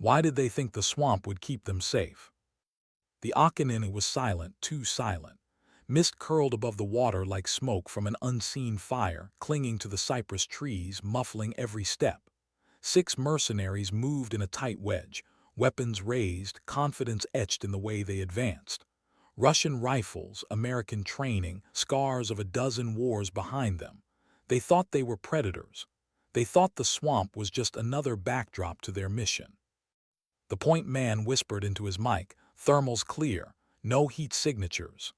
Why did they think the swamp would keep them safe? The Akinine was silent, too silent. Mist curled above the water like smoke from an unseen fire, clinging to the cypress trees, muffling every step. 6 mercenaries moved in a tight wedge, weapons raised, confidence etched in the way they advanced. Russian rifles, American training, scars of a dozen wars behind them. They thought they were predators. They thought the swamp was just another backdrop to their mission. The point man whispered into his mic, "Thermals clear, no heat signatures."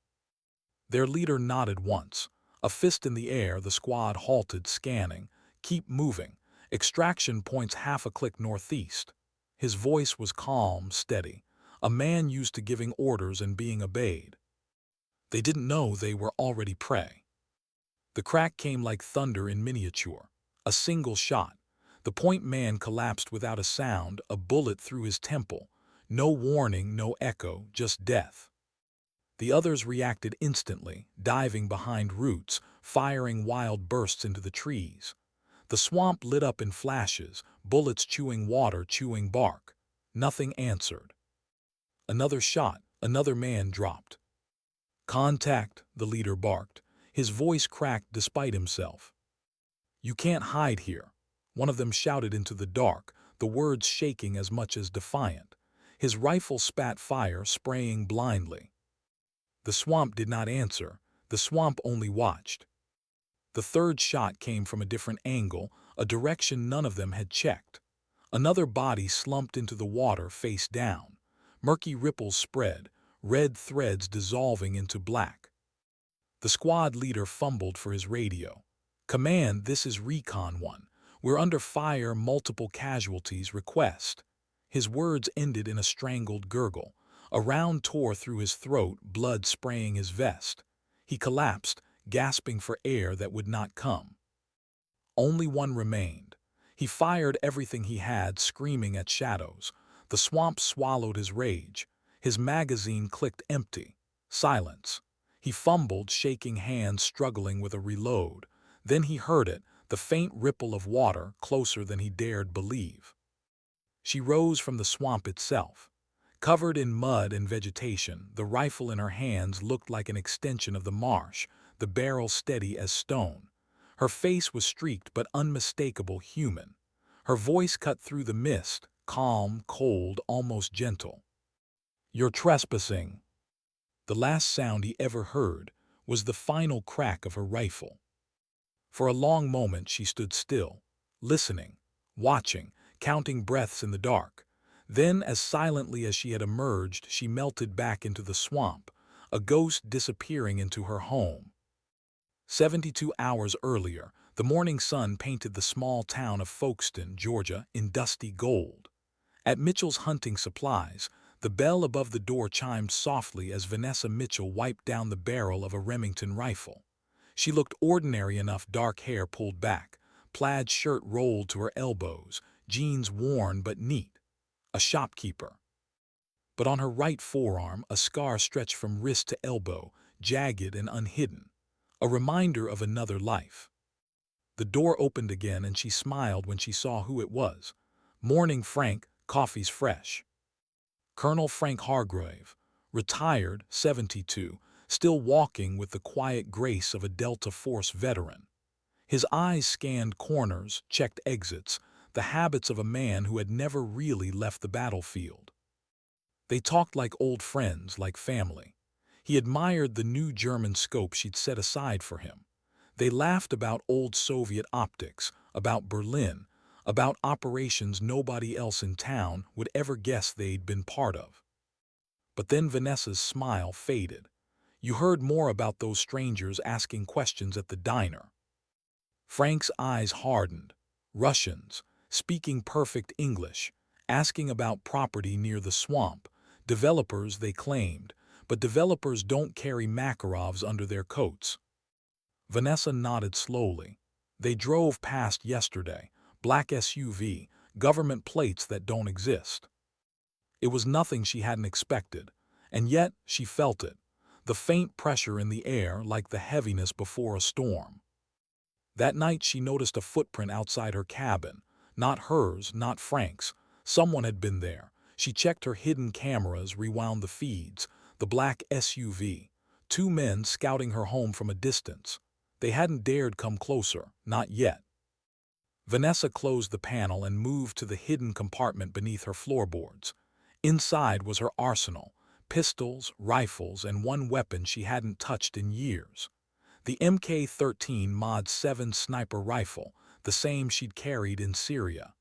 Their leader nodded once. A fist in the air, the squad halted, scanning. "Keep moving. Extraction points half a click northeast." His voice was calm, steady. A man used to giving orders and being obeyed. They didn't know they were already prey. The crack came like thunder in miniature. A single shot. The point man collapsed without a sound, a bullet through his temple. No warning, no echo, just death. The others reacted instantly, diving behind roots, firing wild bursts into the trees. The swamp lit up in flashes, bullets chewing water, chewing bark. Nothing answered. Another shot, another man dropped. "Contact," the leader barked. His voice cracked despite himself. "You can't hide here," one of them shouted into the dark, the words shaking as much as defiant. His rifle spat fire, spraying blindly. The swamp did not answer. The swamp only watched. The third shot came from a different angle, a direction none of them had checked. Another body slumped into the water face down. Murky ripples spread, red threads dissolving into black. The squad leader fumbled for his radio. "Command, this is Recon 1. We're under fire, multiple casualties, request." His words ended in a strangled gurgle. A round tore through his throat, blood spraying his vest. He collapsed, gasping for air that would not come. Only one remained. He fired everything he had, screaming at shadows. The swamp swallowed his rage. His magazine clicked empty. Silence. He fumbled, shaking hands, struggling with a reload. Then he heard it, the faint ripple of water, closer than he dared believe. She rose from the swamp itself. Covered in mud and vegetation, the rifle in her hands looked like an extension of the marsh, the barrel steady as stone. Her face was streaked but unmistakable, human. Her voice cut through the mist, calm, cold, almost gentle. "You're trespassing." The last sound he ever heard was the final crack of her rifle. For a long moment she stood still, listening, watching, counting breaths in the dark. Then, as silently as she had emerged, she melted back into the swamp, a ghost disappearing into her home. 72 hours earlier, the morning sun painted the small town of Folkston, Georgia, in dusty gold. At Mitchell's hunting supplies, the bell above the door chimed softly as Vanessa Mitchell wiped down the barrel of a Remington rifle. She looked ordinary enough, dark hair pulled back, plaid shirt rolled to her elbows, jeans worn but neat. A shopkeeper. But on her right forearm, a scar stretched from wrist to elbow, jagged and unhidden. A reminder of another life. The door opened again and she smiled when she saw who it was. "Morning, Frank, coffee's fresh." Colonel Frank Hargrave, retired, 72, still walking with the quiet grace of a Delta Force veteran. His eyes scanned corners, checked exits, the habits of a man who had never really left the battlefield. They talked like old friends, like family. He admired the new German scope she'd set aside for him. They laughed about old Soviet optics, about Berlin, about operations nobody else in town would ever guess they'd been part of. But then Vanessa's smile faded. You heard more about those strangers asking questions at the diner. Frank's eyes hardened. Russians, speaking perfect English, asking about property near the swamp, developers they claimed, but developers don't carry Makarovs under their coats. Vanessa nodded slowly. They drove past yesterday, black SUV, government plates that don't exist. It was nothing she hadn't expected, and yet she felt it, the faint pressure in the air like the heaviness before a storm. That night she noticed a footprint outside her cabin, not hers, not Frank's, Someone had been there. She checked her hidden cameras, rewound the feeds. The black SUV. Two men scouting her home from a distance. They hadn't dared come closer, not yet. Vanessa closed the panel and moved to the hidden compartment beneath her floorboards. Inside was her arsenal, pistols, rifles, and one weapon she hadn't touched in years. The Mk-13 Mod 7 sniper rifle, the same she'd carried in Syria.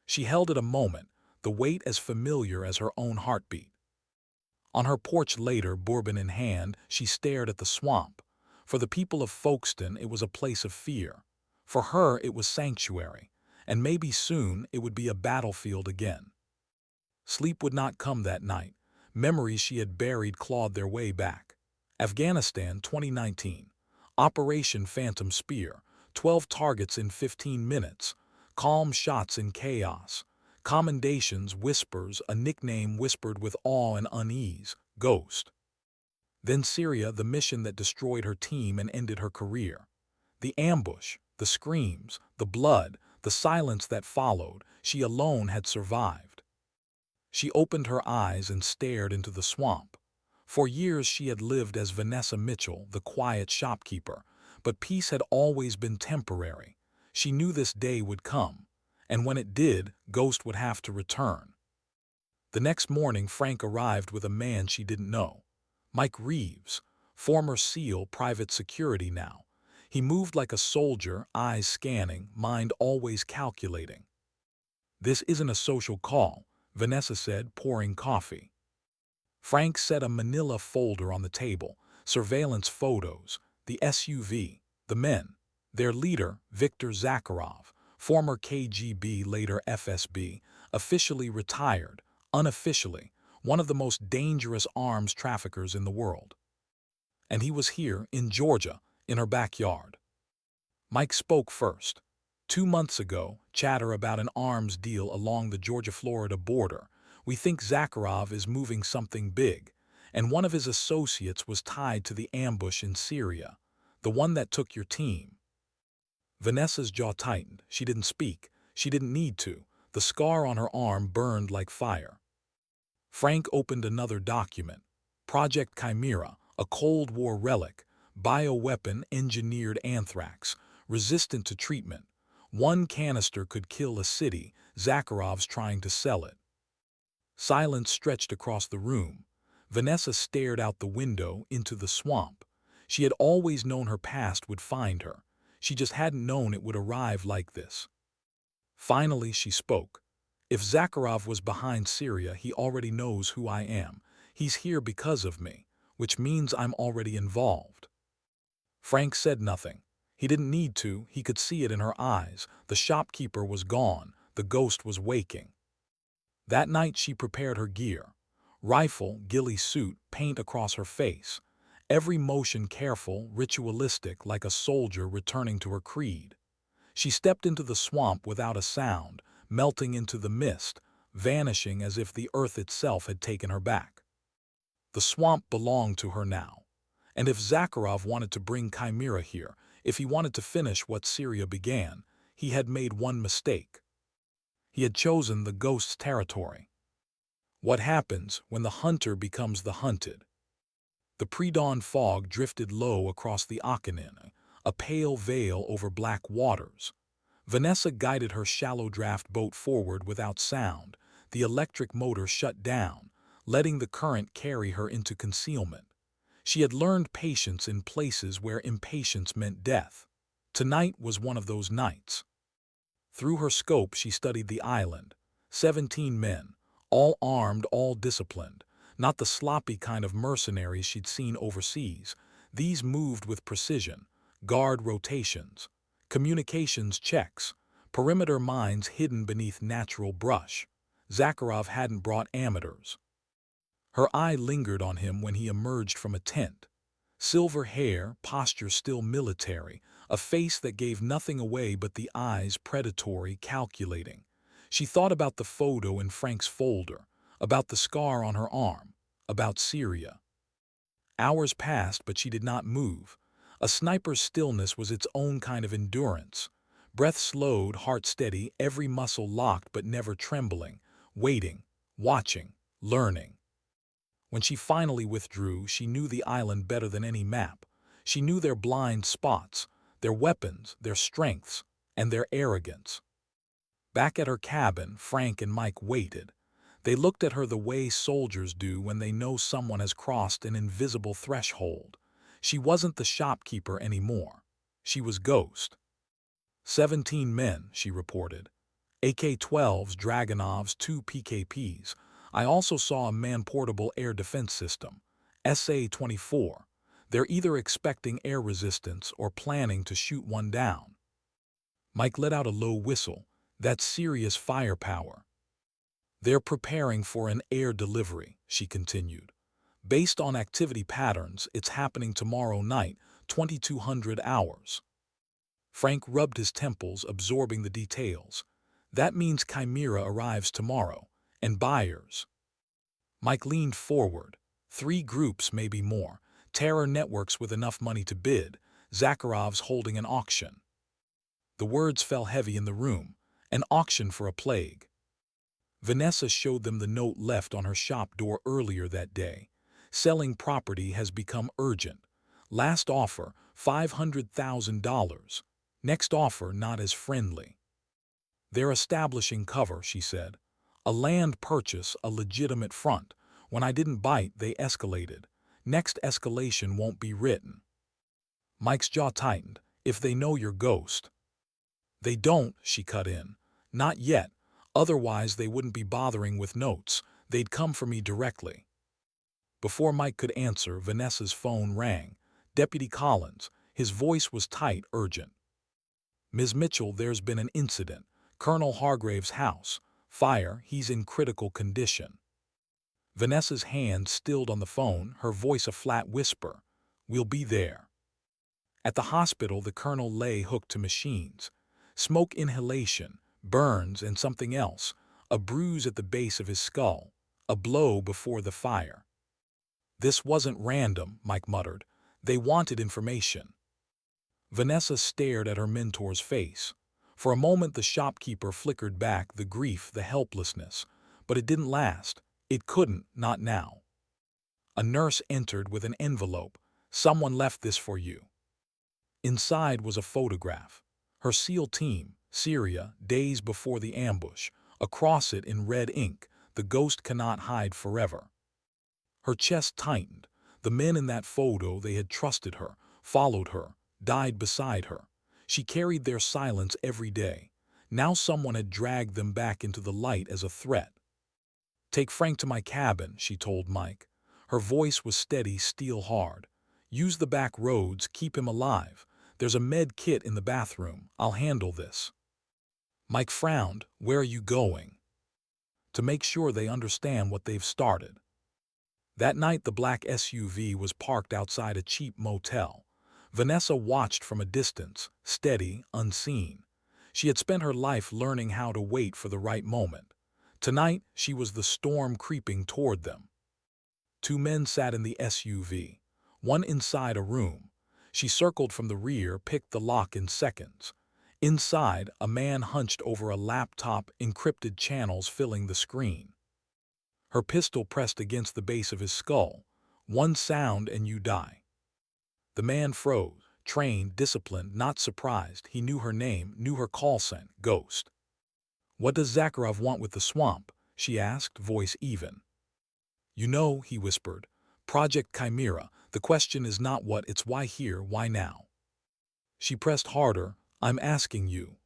She held it a moment, the weight as familiar as her own heartbeat. On her porch later, bourbon in hand, she stared at the swamp. For the people of Folkston, it was a place of fear. For her, it was sanctuary, and maybe soon it would be a battlefield again. Sleep would not come that night. Memories she had buried clawed their way back. Afghanistan, 2019. Operation Phantom Spear. 12 targets in 15 minutes. Calm shots in chaos. Commendations, whispers, a nickname whispered with awe and unease, Ghost. Then Syria, the mission that destroyed her team and ended her career. The ambush, the screams, the blood, the silence that followed, she alone had survived. She opened her eyes and stared into the swamp. For years she had lived as Vanessa Mitchell, the quiet shopkeeper, but peace had always been temporary. She knew this day would come, and when it did, Ghost would have to return. The next morning Frank arrived with a man she didn't know. Mike Reeves, former SEAL, private security now. He moved like a soldier, eyes scanning, mind always calculating. "This isn't a social call," Vanessa said, pouring coffee. Frank set a manila folder on the table, surveillance photos, the SUV, the men. Their leader, Viktor Zakharov, former KGB, later FSB, officially retired, unofficially, one of the most dangerous arms traffickers in the world. And he was here, in Georgia, in her backyard. Mike spoke first. 2 months ago, chatter about an arms deal along the Georgia-Florida border. We think Zakharov is moving something big, and one of his associates was tied to the ambush in Syria, the one that took your team. Vanessa's jaw tightened. She didn't speak. She didn't need to. The scar on her arm burned like fire. Frank opened another document. Project Chimera, a Cold War relic, bioweapon engineered anthrax, resistant to treatment. One canister could kill a city. Zakharov's trying to sell it. Silence stretched across the room. Vanessa stared out the window into the swamp. She had always known her past would find her. She just hadn't known it would arrive like this. Finally, she spoke. "If Zakharov was behind Syria, he already knows who I am. He's here because of me, which means I'm already involved." Frank said nothing. He didn't need to. He could see it in her eyes. The shopkeeper was gone. The ghost was waking. That night she prepared her gear. Rifle, ghillie suit, paint across her face. Every motion careful, ritualistic, like a soldier returning to her creed. She stepped into the swamp without a sound, melting into the mist, vanishing as if the earth itself had taken her back. The swamp belonged to her now. And if Zakharov wanted to bring Chimera here, if he wanted to finish what Syria began, he had made one mistake. He had chosen the ghost's territory. What happens when the hunter becomes the hunted? The pre-dawn fog drifted low across the Occanin, a pale veil over black waters. Vanessa guided her shallow draft boat forward without sound. The electric motor shut down, letting the current carry her into concealment. She had learned patience in places where impatience meant death. Tonight was one of those nights. Through her scope she studied the island. 17 men, all armed, all disciplined. Not the sloppy kind of mercenaries she'd seen overseas. These moved with precision, guard rotations, communications checks, perimeter mines hidden beneath natural brush. Zakharov hadn't brought amateurs. Her eye lingered on him when he emerged from a tent. Silver hair, posture still military, a face that gave nothing away but the eyes, predatory, calculating. She thought about the photo in Frank's folder, about the scar on her arm, about Syria. Hours passed, but she did not move. A sniper's stillness was its own kind of endurance. Breath slowed, heart steady, every muscle locked but never trembling. waiting, watching, learning. When she finally withdrew, she knew the island better than any map. She knew their blind spots, their weapons, their strengths, and their arrogance. Back at her cabin, Frank and Mike waited. They looked at her the way soldiers do when they know someone has crossed an invisible threshold. She wasn't the shopkeeper anymore. She was Ghost. 17 men, she reported. AK-12s, Dragunovs, 2 PKPs. I also saw a man-portable air defense system, SA-24. They're either expecting air resistance or planning to shoot one down. Mike let out a low whistle. That's serious firepower. They're preparing for an air delivery, she continued. Based on activity patterns, it's happening tomorrow night, 2200 hours. Frank rubbed his temples, absorbing the details. That means Chimera arrives tomorrow, and buyers. Mike leaned forward. 3 groups, maybe more. Terror networks with enough money to bid. Zakharov's holding an auction. The words fell heavy in the room. An auction for a plague. Vanessa showed them the note left on her shop door earlier that day. Selling property has become urgent. Last offer, $500,000. Next offer, not as friendly. They're establishing cover, she said. A land purchase, a legitimate front. When I didn't bite, they escalated. Next escalation won't be written. Mike's jaw tightened. If they know you're Ghost. They don't, she cut in. Not yet. Otherwise, they wouldn't be bothering with notes. They'd come for me directly. Before Mike could answer, Vanessa's phone rang. Deputy Collins. His voice was tight, urgent. Ms. Mitchell, there's been an incident. Colonel Hargrave's house. Fire, he's in critical condition. Vanessa's hand stilled on the phone, her voice a flat whisper. We'll be there. At the hospital, the colonel lay hooked to machines. Smoke inhalation, burns, and something else. A bruise at the base of his skull. A blow before the fire. This wasn't random, Mike muttered. They wanted information. Vanessa stared at her mentor's face. For a moment, the shopkeeper flickered back, the grief, the helplessness. But it didn't last. It couldn't, not now. A nurse entered with an envelope. Someone left this for you. Inside was a photograph. Her SEAL team, Syria, days before the ambush. Across it in red ink, the Ghost cannot hide forever. Her chest tightened. The men in that photo, they had trusted her, followed her, died beside her. She carried their silence every day. Now someone had dragged them back into the light as a threat. Take Frank to my cabin, she told Mike. Her voice was steady, steel hard. Use the back roads, keep him alive. There's a med kit in the bathroom. I'll handle this. Mike frowned. Where are you going? To make sure they understand what they've started. That night, the black SUV was parked outside a cheap motel. Vanessa watched from a distance, steady, unseen. She had spent her life learning how to wait for the right moment. Tonight, she was the storm creeping toward them. 2 men sat in the SUV, one inside a room. She circled from the rear, picked the lock in seconds. Inside, a man hunched over a laptop, encrypted channels filling the screen. Her pistol pressed against the base of his skull. One sound and you die. The man froze, trained, disciplined, not surprised. He knew her name, knew her call sign, Ghost. What does Zakharov want with the swamp? She asked, voice even. You know, he whispered. Project Chimera. The question is not what, it's why here, why now. She pressed harder. I'm asking you.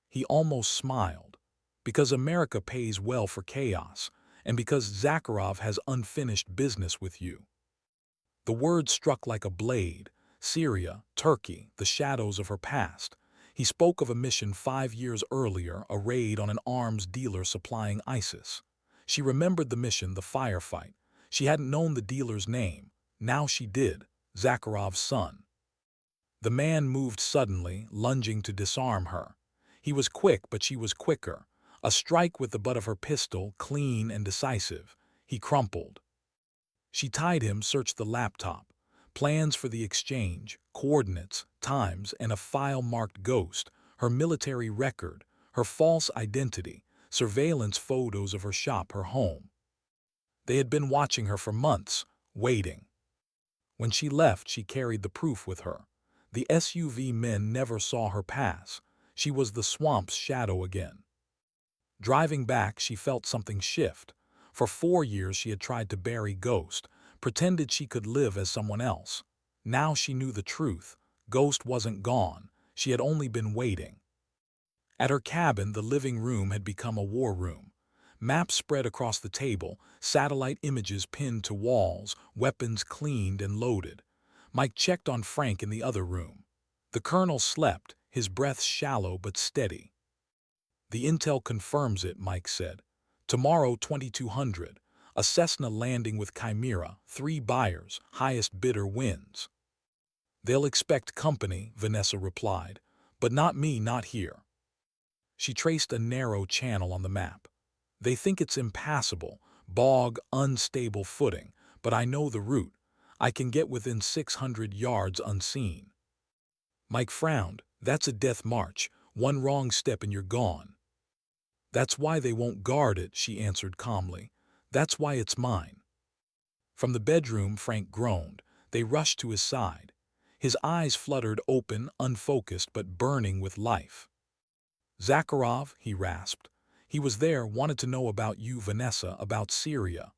He almost smiled. Because America pays well for chaos, and because Zakharov has unfinished business with you. The word struck like a blade. Syria, Turkey, the shadows of her past. He spoke of a mission 5 years earlier, a raid on an arms dealer supplying ISIS. She remembered the mission, the firefight. She hadn't known the dealer's name. Now she did, Zakharov's son. The man moved suddenly, lunging to disarm her. He was quick, but she was quicker. A strike with the butt of her pistol, clean and decisive. He crumpled. She tied him, searched the laptop. Plans for the exchange, coordinates, times, and a file marked Ghost, her military record, her false identity. surveillance photos of her shop, her home. They had been watching her for months, waiting. When she left, she carried the proof with her. The SUV men never saw her pass. She was the swamp's shadow again. Driving back, she felt something shift. For 4 years she had tried to bury Ghost, pretended she could live as someone else. Now she knew the truth. Ghost wasn't gone. She had only been waiting. At her cabin, the living room had become a war room. Maps spread across the table, satellite images pinned to walls, weapons cleaned and loaded. Mike checked on Frank in the other room. The colonel slept, his breath shallow but steady. "The intel confirms it," Mike said. "Tomorrow, 2200. A Cessna landing with Chimera, 3 buyers, highest bidder wins." "They'll expect company," Vanessa replied. "But not me, not here." She traced a narrow channel on the map. "They think it's impassable, bog, unstable footing, but I know the route. I can get within 600 yards unseen." Mike frowned. "That's a death march. One wrong step and you're gone." "That's why they won't guard it," she answered calmly. "That's why it's mine." From the bedroom, Frank groaned. They rushed to his side. His eyes fluttered open, unfocused, but burning with life. "Zakharov," he rasped. "He was there, wanted to know about you, Vanessa, about Syria."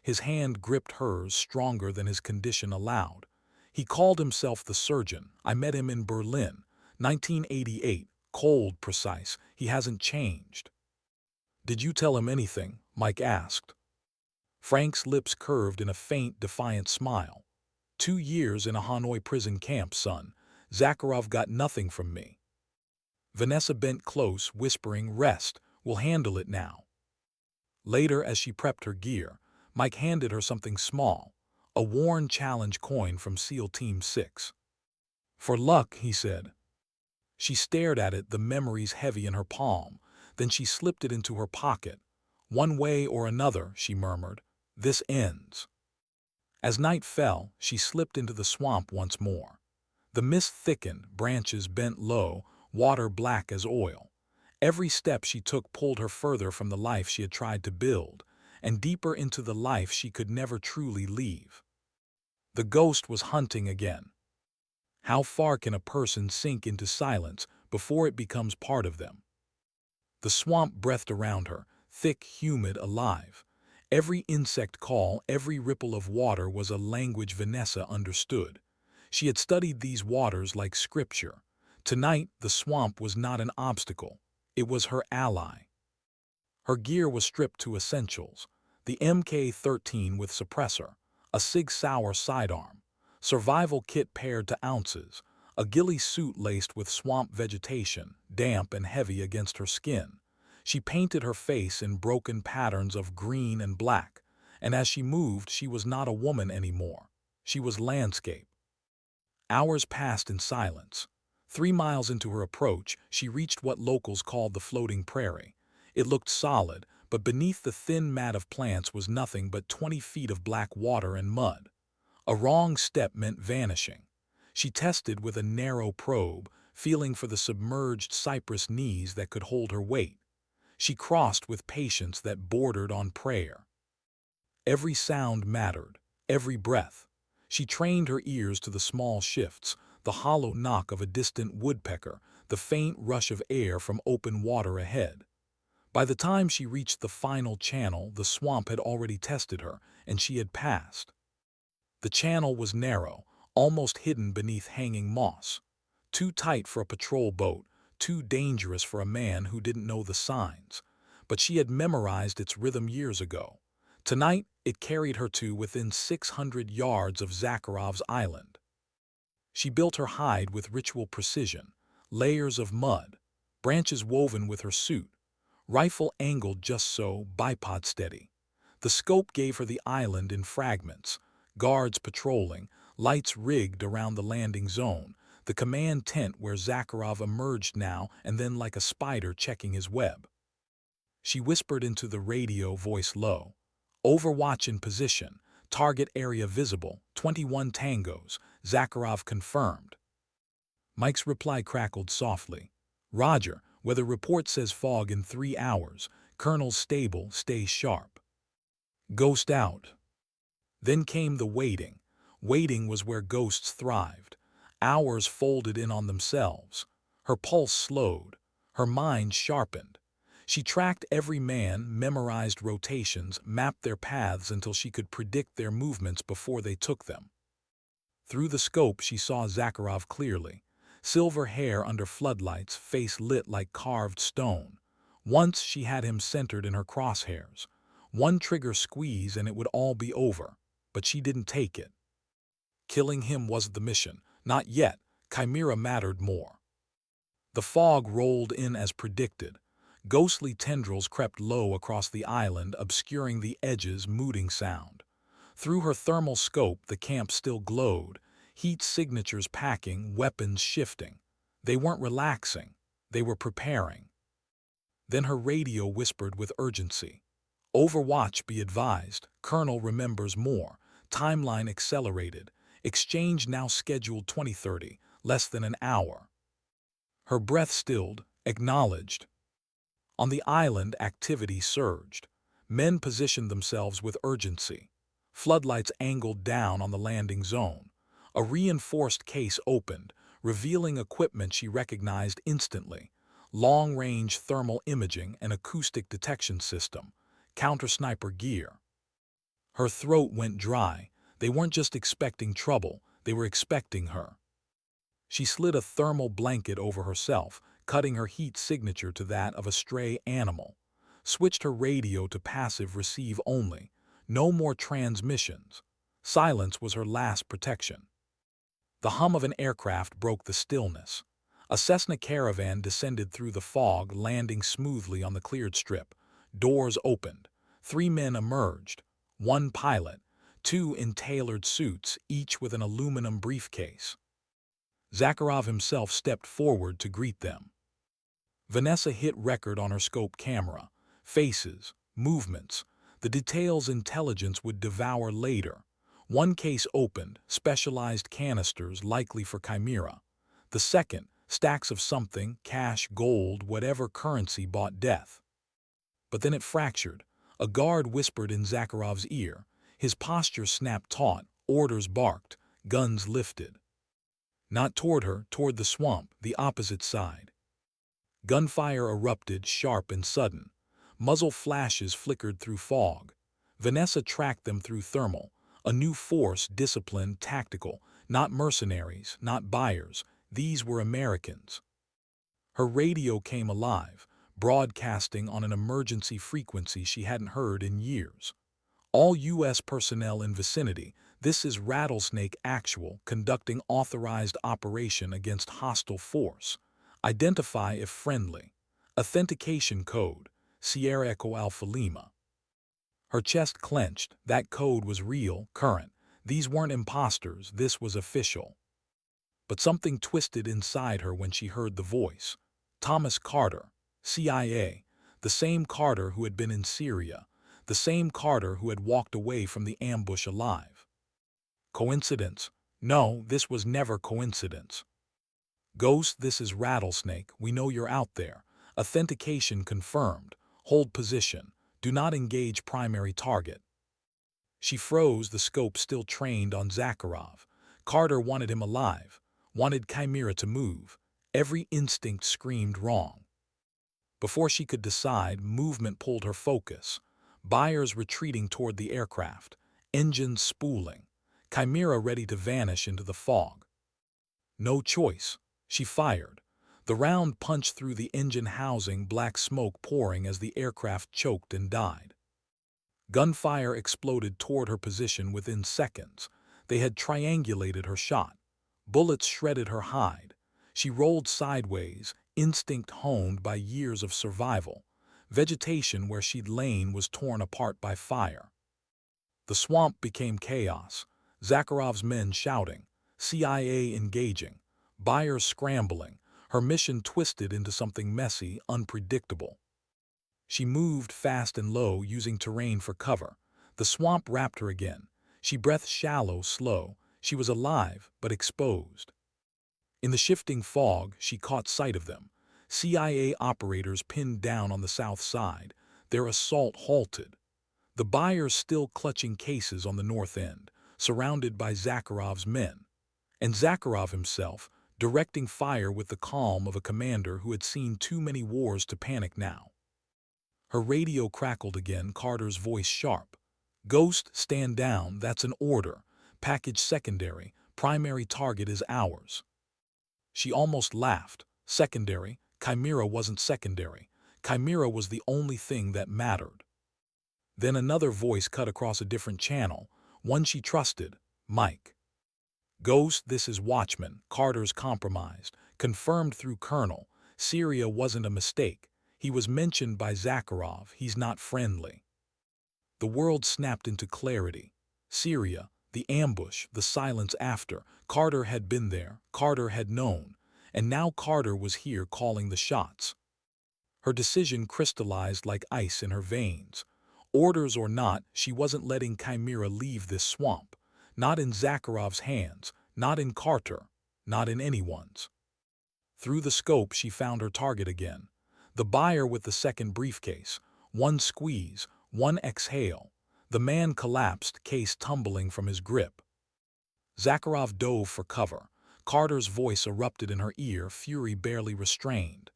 His hand gripped hers, stronger than his condition allowed. "He called himself the surgeon. I met him in Berlin, 1988, cold, precise. He hasn't changed." "Did you tell him anything?" Mike asked. Frank's lips curved in a faint, defiant smile. 2 years in a Hanoi prison camp, son. Zakharov got nothing from me." Vanessa bent close, whispering, "Rest. We'll handle it now." Later, as she prepped her gear, Mike handed her something small, a worn challenge coin from SEAL Team 6. "For luck," he said. She stared at it, the memories heavy in her palm. Then she slipped it into her pocket. "One way or another," she murmured, "this ends." As night fell, she slipped into the swamp once more. The mist thickened, branches bent low, water black as oil. Every step she took pulled her further from the life she had tried to build, and deeper into the life she could never truly leave. The ghost was hunting again. How far can a person sink into silence before it becomes part of them? The swamp breathed around her, thick, humid, alive. Every insect call, every ripple of water was a language Vanessa understood. She had studied these waters like scripture. Tonight, the swamp was not an obstacle. It was her ally. Her gear was stripped to essentials. The MK-13 with suppressor, a Sig Sauer sidearm, survival kit paired to ounces, a ghillie suit laced with swamp vegetation, damp and heavy against her skin. She painted her face in broken patterns of green and black, and as she moved, she was not a woman anymore. She was landscape. Hours passed in silence. 3 miles into her approach, she reached what locals called the floating prairie. It looked solid, but beneath the thin mat of plants was nothing but 20 feet of black water and mud. A wrong step meant vanishing. She tested with a narrow probe, feeling for the submerged cypress knees that could hold her weight. She crossed with patience that bordered on prayer. Every sound mattered, every breath. She trained her ears to the small shifts, the hollow knock of a distant woodpecker, the faint rush of air from open water ahead. By the time she reached the final channel, the swamp had already tested her, and she had passed. The channel was narrow, almost hidden beneath hanging moss. Too tight for a patrol boat, too dangerous for a man who didn't know the signs. But she had memorized its rhythm years ago. Tonight, it carried her to within 600 yards of Zakharov's island. She built her hide with ritual precision, layers of mud, branches woven with her suit, rifle angled just so, bipod steady. The scope gave her the island in fragments, guards patrolling, lights rigged around the landing zone, the command tent where Zakharov emerged now and then like a spider checking his web. She whispered into the radio, voice low. "Overwatch in position, target area visible, 21 tangos, Zakharov confirmed." Mike's reply crackled softly. "Roger, weather report says fog in 3 hours. Colonel's stable, stay sharp. Ghost out. Then came the waiting. Waiting was where ghosts thrived. Hours folded in on themselves. Her pulse slowed. Her mind sharpened. She tracked every man, memorized rotations, mapped their paths until she could predict their movements before they took them. Through the scope she saw Zakharov clearly. Silver hair under floodlights, face lit like carved stone. Once she had him centered in her crosshairs. One trigger squeeze and it would all be over. But she didn't take it. Killing him wasn't the mission. Not yet. Chimera mattered more. The fog rolled in as predicted. Ghostly tendrils crept low across the island, obscuring the edges, muting sound. Through her thermal scope, the camp still glowed, heat signatures packing, weapons shifting. They weren't relaxing. They were preparing. Then her radio whispered with urgency. Overwatch, be advised. Colonel remembers more. Timeline accelerated. Exchange now scheduled 2030, less than an hour. Her breath stilled, acknowledged. On the island, activity surged. Men positioned themselves with urgency. Floodlights angled down on the landing zone. A reinforced case opened, revealing equipment she recognized instantly. Long-range thermal imaging and acoustic detection system. Counter-sniper gear. Her throat went dry. They weren't just expecting trouble, they were expecting her. She slid a thermal blanket over herself, cutting her heat signature to that of a stray animal. Switched her radio to passive receive only. No more transmissions. Silence was her last protection. The hum of an aircraft broke the stillness. A Cessna Caravan descended through the fog, landing smoothly on the cleared strip. Doors opened. 3 men emerged. 1 pilot, 2 in tailored suits, each with an aluminum briefcase. Zakharov himself stepped forward to greet them. Vanessa hit record on her scope camera. Faces, movements, the details intelligence would devour later. 1 case opened, specialized canisters likely for Chimera. The second, stacks of something, cash, gold, whatever currency bought death. But then it fractured. A guard whispered in Zakharov's ear. His posture snapped taut, orders barked, guns lifted. Not toward her, toward the swamp, the opposite side. Gunfire erupted, sharp and sudden. Muzzle flashes flickered through fog. Vanessa tracked them through thermal. A new force, disciplined, tactical. Not mercenaries, not buyers. These were Americans. Her radio came alive, broadcasting on an emergency frequency she hadn't heard in years. All U.S. personnel in vicinity, this is Rattlesnake Actual, conducting authorized operation against hostile force. Identify if friendly. Authentication code, Sierra Echo Alpha Lima. Her chest clenched. That code was real, current. These weren't imposters, this was official. But something twisted inside her when she heard the voice. Thomas Carter, CIA, the same Carter who had been in Syria, the same Carter who had walked away from the ambush alive. Coincidence? No, this was never coincidence. Ghost, this is Rattlesnake, we know you're out there. Authentication confirmed. Hold position. Do not engage primary target. She froze, the scope still trained on Zakharov. Carter wanted him alive, wanted Chimera to move. Every instinct screamed wrong. Before she could decide, movement pulled her focus. Buyers retreating toward the aircraft, engines spooling, Chimera ready to vanish into the fog. No choice. She fired. The round punched through the engine housing, black smoke pouring as the aircraft choked and died. Gunfire exploded toward her position within seconds. They had triangulated her shot. Bullets shredded her hide. She rolled sideways, instinct honed by years of survival. Vegetation where she'd lain was torn apart by fire. The swamp became chaos. Zakharov's men shouting, CIA engaging, buyers scrambling, her mission twisted into something messy, unpredictable. She moved fast and low, using terrain for cover. The swamp wrapped her again. She breathed shallow, slow. She was alive, but exposed. In the shifting fog, she caught sight of them. CIA operators pinned down on the south side. Their assault halted, the buyers still clutching cases on the north end, surrounded by Zakharov's men, and Zakharov himself directing fire with the calm of a commander who had seen too many wars to panic now. Her radio crackled again, Carter's voice sharp. "Ghost, stand down, that's an order. Package secondary, primary target is ours." She almost laughed. Secondary? Chimera wasn't secondary. Chimera was the only thing that mattered. Then another voice cut across a different channel, one she trusted, Mike. "Ghost, this is Watchman. Carter's compromised. Confirmed through Colonel. Syria wasn't a mistake. He was mentioned by Zakharov. He's not friendly." The world snapped into clarity. Syria, the ambush, the silence after. Carter had been there. Carter had known. And now Carter was here calling the shots. Her decision crystallized like ice in her veins. Orders or not, she wasn't letting Chimera leave this swamp. Not in Zakharov's hands, not in Carter, not in anyone's. Through the scope she found her target again. The buyer with the second briefcase. One squeeze, one exhale. The man collapsed, case tumbling from his grip. Zakharov dove for cover. Carter's voice erupted in her ear, fury barely restrained.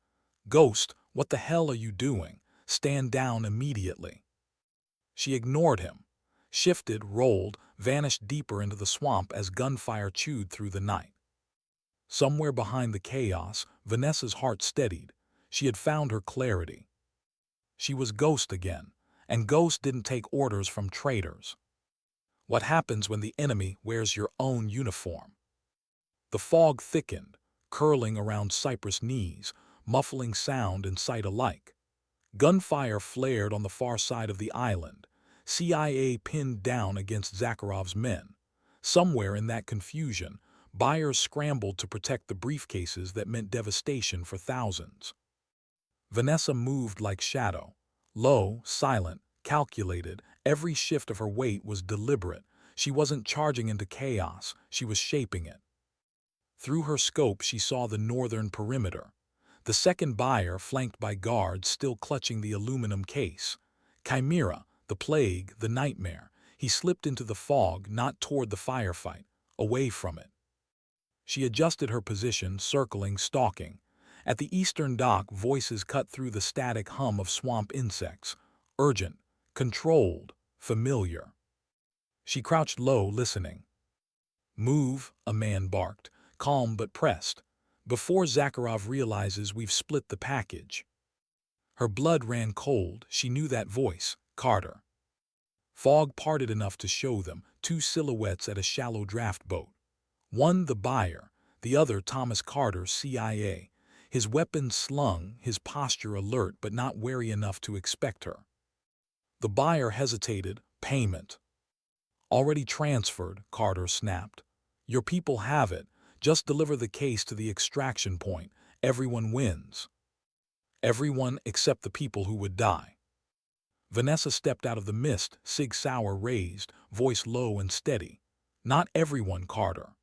"Ghost, what the hell are you doing? Stand down immediately." She ignored him, shifted, rolled, vanished deeper into the swamp as gunfire chewed through the night. Somewhere behind the chaos, Vanessa's heart steadied. She had found her clarity. She was Ghost again, and Ghost didn't take orders from traitors. What happens when the enemy wears your own uniform? The fog thickened, curling around Cypress knees, muffling sound and sight alike. Gunfire flared on the far side of the island, CIA pinned down against Zakharov's men. Somewhere in that confusion, buyers scrambled to protect the briefcases that meant devastation for thousands. Vanessa moved like shadow. Low, silent, calculated, every shift of her weight was deliberate. She wasn't charging into chaos, she was shaping it. Through her scope she saw the northern perimeter. The second buyer, flanked by guards, still clutching the aluminum case. Chimera, the plague, the nightmare. He slipped into the fog, not toward the firefight, away from it. She adjusted her position, circling, stalking. At the eastern dock, voices cut through the static hum of swamp insects. Urgent, controlled, familiar. She crouched low, listening. "Move," a man barked, calm but pressed. "Before Zakharov realizes we've split the package." Her blood ran cold. She knew that voice, Carter. Fog parted enough to show them, two silhouettes at a shallow draft boat. One the buyer, the other Thomas Carter, CIA. His weapon slung, his posture alert but not wary enough to expect her. The buyer hesitated. "Payment." "Already transferred," Carter snapped. "Your people have it. Just deliver the case to the extraction point. Everyone wins." Everyone except the people who would die. Vanessa stepped out of the mist, Sig Sauer raised, voice low and steady. "Not everyone, Carter."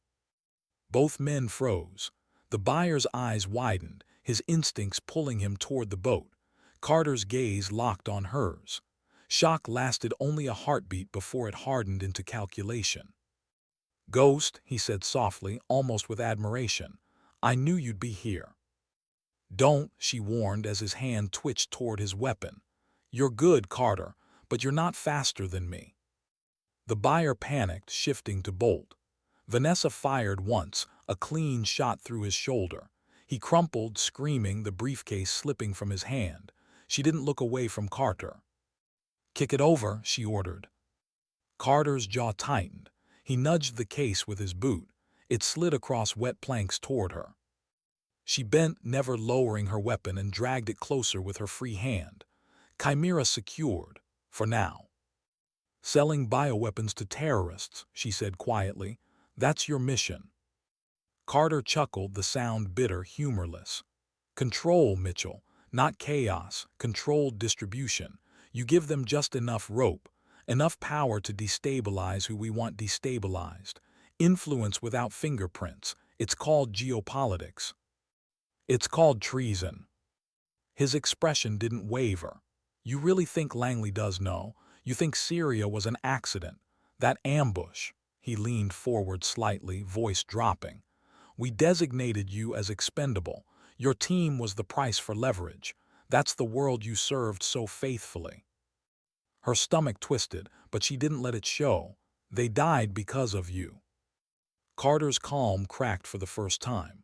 Both men froze. The buyer's eyes widened, his instincts pulling him toward the boat. Carter's gaze locked on hers. Shock lasted only a heartbeat before it hardened into calculation. "Ghost," he said softly, almost with admiration. "I knew you'd be here." "Don't," she warned as his hand twitched toward his weapon. "You're good, Carter, but you're not faster than me." The buyer panicked, shifting to bolt. Vanessa fired once, a clean shot through his shoulder. He crumpled, screaming, the briefcase slipping from his hand. She didn't look away from Carter. "Kick it over," she ordered. Carter's jaw tightened. He nudged the case with his boot. It slid across wet planks toward her. She bent, never lowering her weapon, and dragged it closer with her free hand. Chimera secured, for now. "Selling bioweapons to terrorists," she said quietly. "That's your mission." Carter chuckled, the sound bitter, humorless. "Control, Mitchell. Not chaos. Controlled distribution. You give them just enough rope, enough power to destabilize who we want destabilized. Influence without fingerprints. It's called geopolitics. It's called treason." His expression didn't waver. You really think Langley does know? You think Syria was an accident? That ambush? He leaned forward slightly, voice dropping. We designated you as expendable. Your team was the price for leverage. That's the world you served so faithfully. Her stomach twisted, but she didn't let it show. They died because of you. Carter's calm cracked for the first time.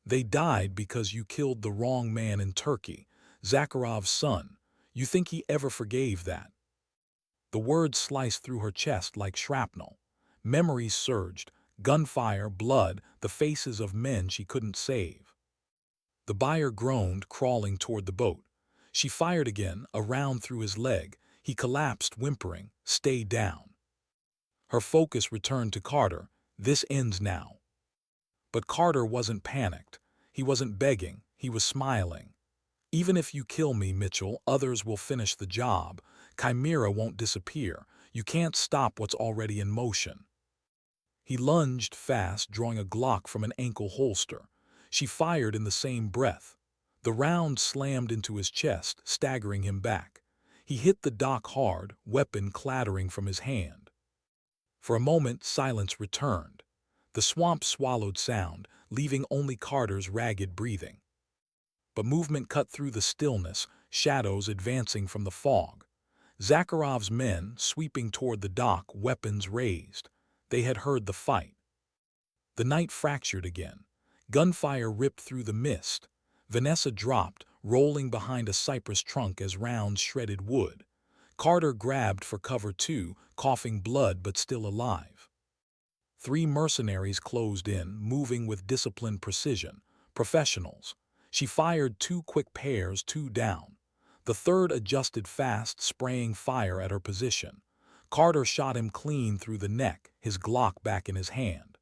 They died because you killed the wrong man in Turkey, Zakharov's son. You think he ever forgave that? The words sliced through her chest like shrapnel. Memories surged, gunfire, blood, the faces of men she couldn't save. The buyer groaned, crawling toward the boat. She fired again, a round through his leg. He collapsed, whimpering, "Stay down." Her focus returned to Carter. This ends now. But Carter wasn't panicked. He wasn't begging. He was smiling. Even if you kill me, Mitchell, others will finish the job. Chimera won't disappear. You can't stop what's already in motion. He lunged fast, drawing a Glock from an ankle holster. She fired in the same breath. The round slammed into his chest, staggering him back. He hit the dock hard, weapon clattering from his hand. For a moment, silence returned. The swamp swallowed sound, leaving only Carter's ragged breathing. But movement cut through the stillness, shadows advancing from the fog. Zakharov's men, sweeping toward the dock, weapons raised. They had heard the fight. The night fractured again. Gunfire ripped through the mist. Vanessa dropped, rolling behind a cypress trunk as rounds shredded wood. Carter grabbed for cover too, coughing blood but still alive. 3 mercenaries closed in, moving with disciplined precision. Professionals. She fired 2 quick pairs, 2 down. The third adjusted fast, spraying fire at her position. Carter shot him clean through the neck, his Glock back in his hand.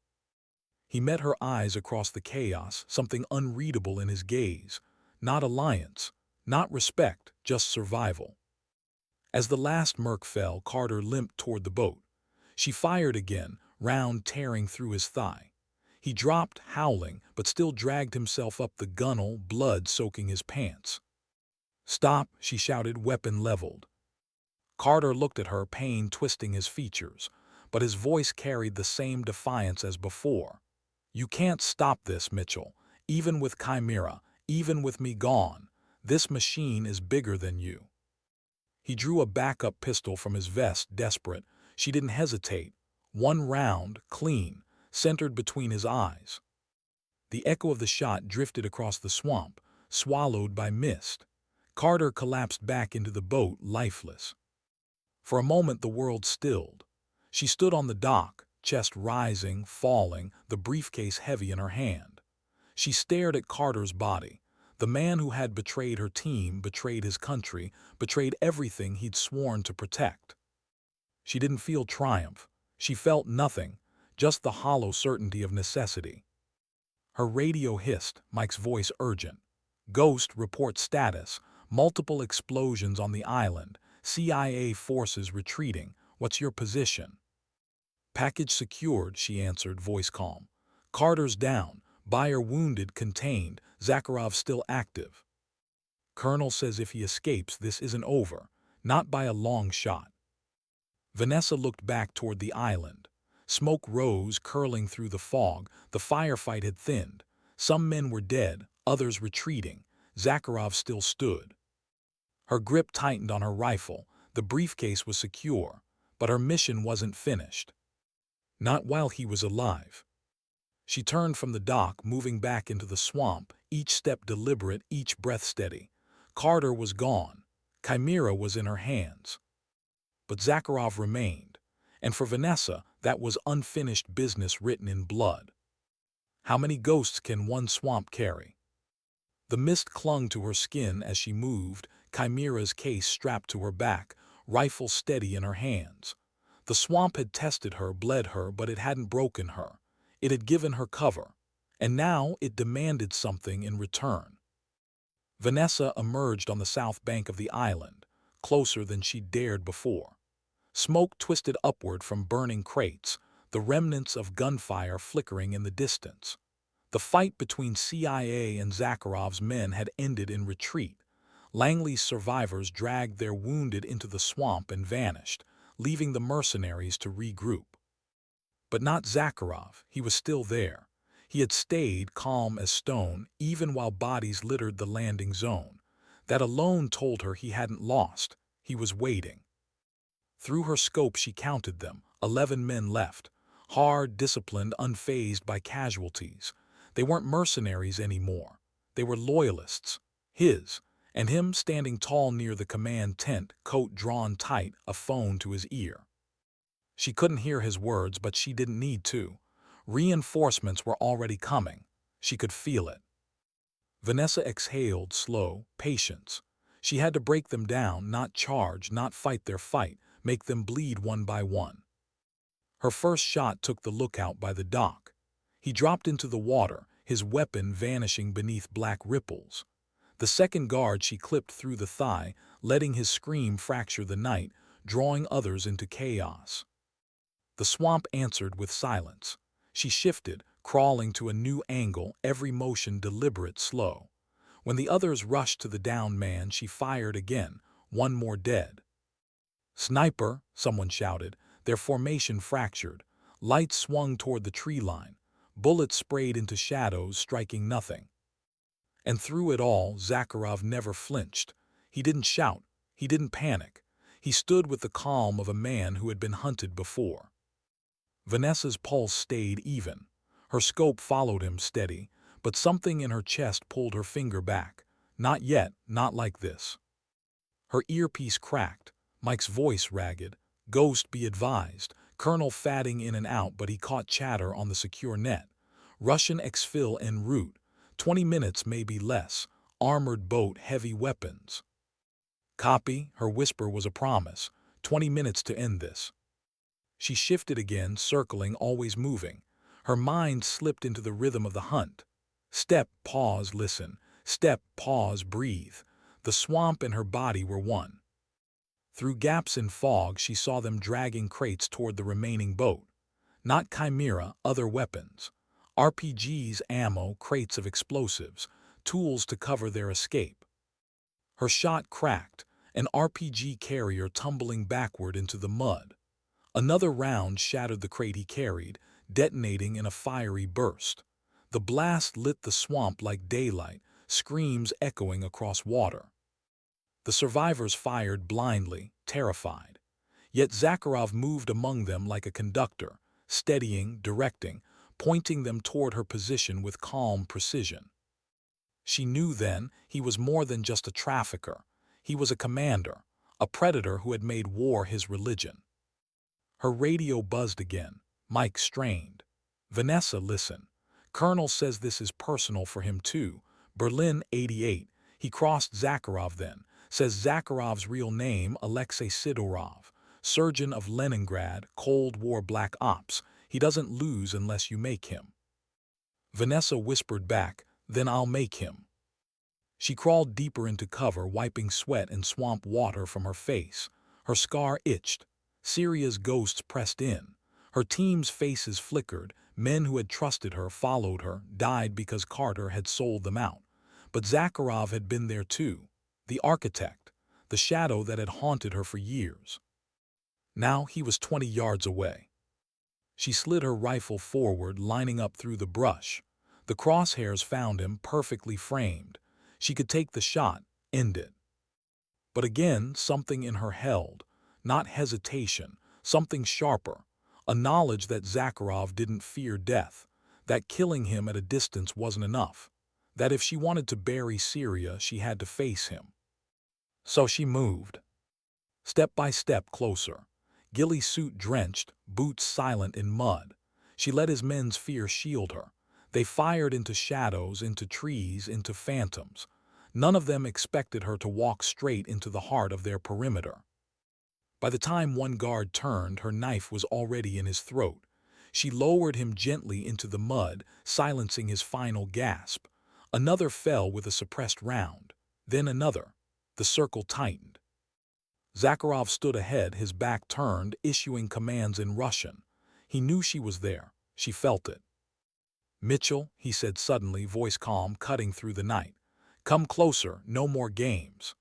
He met her eyes across the chaos, something unreadable in his gaze. Not alliance, not respect, just survival. As the last merc fell, Carter limped toward the boat. She fired again, round tearing through his thigh. He dropped, howling, but still dragged himself up the gunwale, blood soaking his pants. "Stop," she shouted, weapon leveled. Carter looked at her, pain twisting his features, but his voice carried the same defiance as before. "You can't stop this, Mitchell. Even with Chimera, even with me gone, this machine is bigger than you." He drew a backup pistol from his vest, desperate. She didn't hesitate. 1 round, clean, centered between his eyes. The echo of the shot drifted across the swamp, swallowed by mist. Carter collapsed back into the boat, lifeless. For a moment the world stilled. She stood on the dock, chest rising, falling, the briefcase heavy in her hand. She stared at Carter's body. The man who had betrayed her team, betrayed his country, betrayed everything he'd sworn to protect. She didn't feel triumph. She felt nothing, just the hollow certainty of necessity. Her radio hissed, Mike's voice urgent. "Ghost, report status. Multiple explosions on the island. CIA forces retreating. What's your position?" "Package secured," she answered, voice calm. "Carter's down. Buyer wounded, contained. Zakharov still active. Colonel says if he escapes, this isn't over. Not by a long shot." Vanessa looked back toward the island. Smoke rose, curling through the fog. The firefight had thinned. Some men were dead, others retreating. Zakharov still stood. Her grip tightened on her rifle. The briefcase was secure, but her mission wasn't finished. Not while he was alive. She turned from the dock, moving back into the swamp, each step deliberate, each breath steady. Carter was gone. Chimera was in her hands. But Zakharov remained, and for Vanessa, that was unfinished business written in blood. How many ghosts can one swamp carry? The mist clung to her skin as she moved, Chimera's case strapped to her back, rifle steady in her hands. The swamp had tested her, bled her, but it hadn't broken her. It had given her cover, and now it demanded something in return. Vanessa emerged on the south bank of the island, closer than she dared before. Smoke twisted upward from burning crates, the remnants of gunfire flickering in the distance. The fight between CIA and Zakharov's men had ended in retreat. Langley's survivors dragged their wounded into the swamp and vanished, leaving the mercenaries to regroup. But not Zakharov, he was still there. He had stayed calm as stone, even while bodies littered the landing zone. That alone told her he hadn't lost. He was waiting. Through her scope she counted them, 11 men left. Hard, disciplined, unfazed by casualties. They weren't mercenaries anymore. They were loyalists. His, and him standing tall near the command tent, coat drawn tight, a phone to his ear. She couldn't hear his words, but she didn't need to. Reinforcements were already coming. She could feel it. Vanessa exhaled, slow, patience. She had to break them down, not charge, not fight their fight, make them bleed one by one. Her first shot took the lookout by the dock. He dropped into the water, his weapon vanishing beneath black ripples. The second guard she clipped through the thigh, letting his scream fracture the night, drawing others into chaos. The swamp answered with silence. She shifted, crawling to a new angle, every motion deliberate, slow. When the others rushed to the downed man, she fired again, one more dead. "Sniper!" someone shouted. Their formation fractured. Lights swung toward the tree line. Bullets sprayed into shadows, striking nothing. And through it all, Zakharov never flinched. He didn't shout. He didn't panic. He stood with the calm of a man who had been hunted before. Vanessa's pulse stayed even. Her scope followed him, steady, but something in her chest pulled her finger back. Not yet, not like this. Her earpiece cracked, Mike's voice ragged. "Ghost, be advised." Colonel fatting in and out, but he caught chatter on the secure net. "Russian exfil en route. 20 minutes, maybe less. Armored boat, heavy weapons." "Copy." Her whisper was a promise. 20 minutes to end this. She shifted again, circling, always moving. Her mind slipped into the rhythm of the hunt. Step, pause, listen. Step, pause, breathe. The swamp and her body were one. Through gaps in fog, she saw them dragging crates toward the remaining boat. Not Chimera, other weapons. RPGs, ammo, crates of explosives, tools to cover their escape. Her shot cracked, an RPG carrier tumbling backward into the mud. Another round shattered the crate he carried, detonating in a fiery burst. The blast lit the swamp like daylight, screams echoing across water. The survivors fired blindly, terrified. Yet Zakharov moved among them like a conductor, steadying, directing, pointing them toward her position with calm precision. She knew then he was more than just a trafficker. He was a commander, a predator who had made war his religion. Her radio buzzed again. Mike strained. "Vanessa, listen. Colonel says this is personal for him too. Berlin, 88. He crossed Zakharov then. Says Zakharov's real name, Alexei Sidorov. Surgeon of Leningrad, Cold War Black Ops. He doesn't lose unless you make him." Vanessa whispered back, "Then I'll make him." She crawled deeper into cover, wiping sweat and swamp water from her face. Her scar itched. Syria's ghosts pressed in. Her team's faces flickered. Men who had trusted her, followed her, died because Carter had sold them out. But Zakharov had been there too. The architect, the shadow that had haunted her for years. Now he was 20 yards away. She slid her rifle forward, lining up through the brush. The crosshairs found him, perfectly framed. She could take the shot, end it. But again, something in her held. Not hesitation, something sharper. A knowledge that Zakharov didn't fear death. That killing him at a distance wasn't enough. That if she wanted to bury Syria, she had to face him. So she moved. Step by step closer. Ghillie suit drenched, boots silent in mud. She let his men's fear shield her. They fired into shadows, into trees, into phantoms. None of them expected her to walk straight into the heart of their perimeter. By the time one guard turned, her knife was already in his throat. She lowered him gently into the mud, silencing his final gasp. Another fell with a suppressed round. Then another. The circle tightened. Zakharov stood ahead, his back turned, issuing commands in Russian. He knew she was there. She felt it. "Mitchell," he said suddenly, voice calm, cutting through the night. "Come closer, no more games."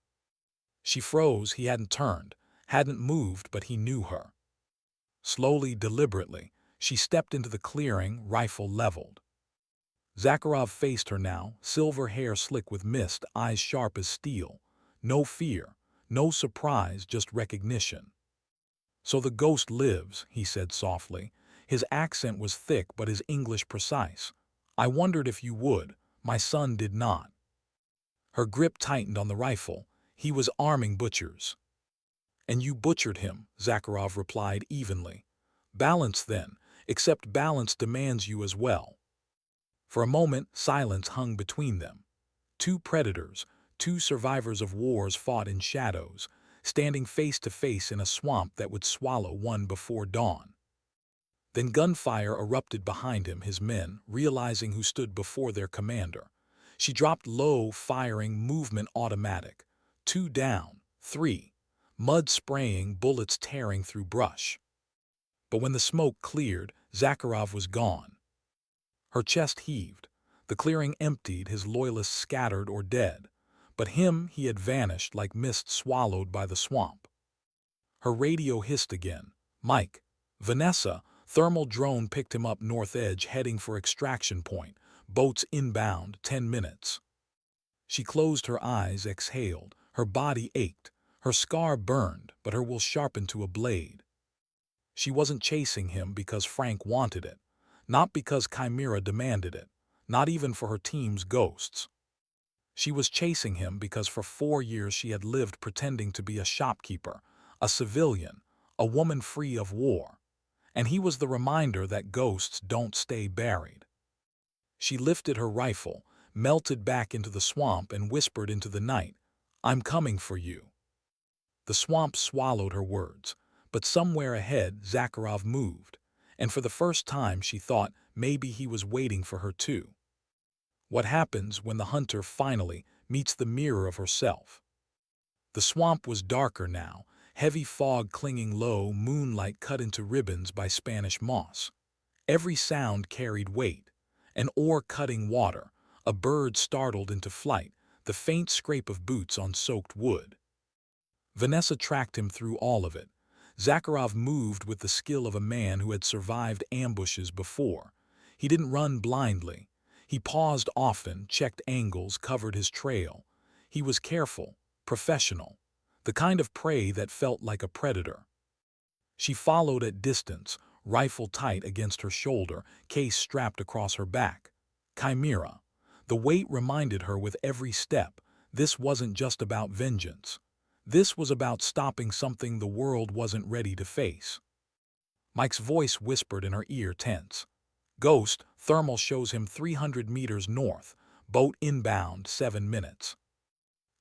She froze. He hadn't turned, hadn't moved, but he knew her. Slowly, deliberately, she stepped into the clearing, rifle leveled. Zakharov faced her now, silver hair slick with mist, eyes sharp as steel. No fear, no surprise, just recognition. "So the ghost lives," he said softly. His accent was thick but his English precise. "I wondered if you would. My son did not." Her grip tightened on the rifle. He was arming butchers. "And you butchered him," Zakharov replied evenly. "Balance then, except balance demands you as well." For a moment, silence hung between them. Two predators, two survivors of wars fought in shadows, standing face to face in a swamp that would swallow one before dawn. Then gunfire erupted behind him, his men, realizing who stood before their commander. She dropped low, firing, movement automatic. 2 down, 3. Mud spraying, bullets tearing through brush. But when the smoke cleared, Zakharov was gone. Her chest heaved. The clearing emptied, his loyalists scattered or dead. But him, he had vanished like mist swallowed by the swamp. Her radio hissed again. "Mike." "Vanessa." Thermal drone picked him up north edge, heading for extraction point. Boats inbound, 10 minutes. She closed her eyes, exhaled. Her body ached. Her scar burned, but her will sharpened to a blade. She wasn't chasing him because Frank wanted it. Not because Chimera demanded it. Not even for her team's ghosts. She was chasing him because for 4 years she had lived pretending to be a shopkeeper, a civilian, a woman free of war. And he was the reminder that ghosts don't stay buried. She lifted her rifle, melted back into the swamp, and whispered into the night, "I'm coming for you." The swamp swallowed her words, but somewhere ahead Zakharov moved, and for the first time she thought maybe he was waiting for her too. What happens when the hunter finally meets the mirror of herself? The swamp was darker now, heavy fog clinging low, moonlight cut into ribbons by Spanish moss. Every sound carried weight. An oar cutting water, a bird startled into flight, the faint scrape of boots on soaked wood. Vanessa tracked him through all of it. Zakharov moved with the skill of a man who had survived ambushes before. He didn't run blindly. He paused often, checked angles, covered his trail. He was careful, professional, the kind of prey that felt like a predator. She followed at distance, rifle tight against her shoulder, case strapped across her back. Chimera. The weight reminded her with every step, this wasn't just about vengeance. This was about stopping something the world wasn't ready to face. Mike's voice whispered in her ear, tense. "Ghost, thermal shows him 300 meters north. Boat inbound, 7 minutes.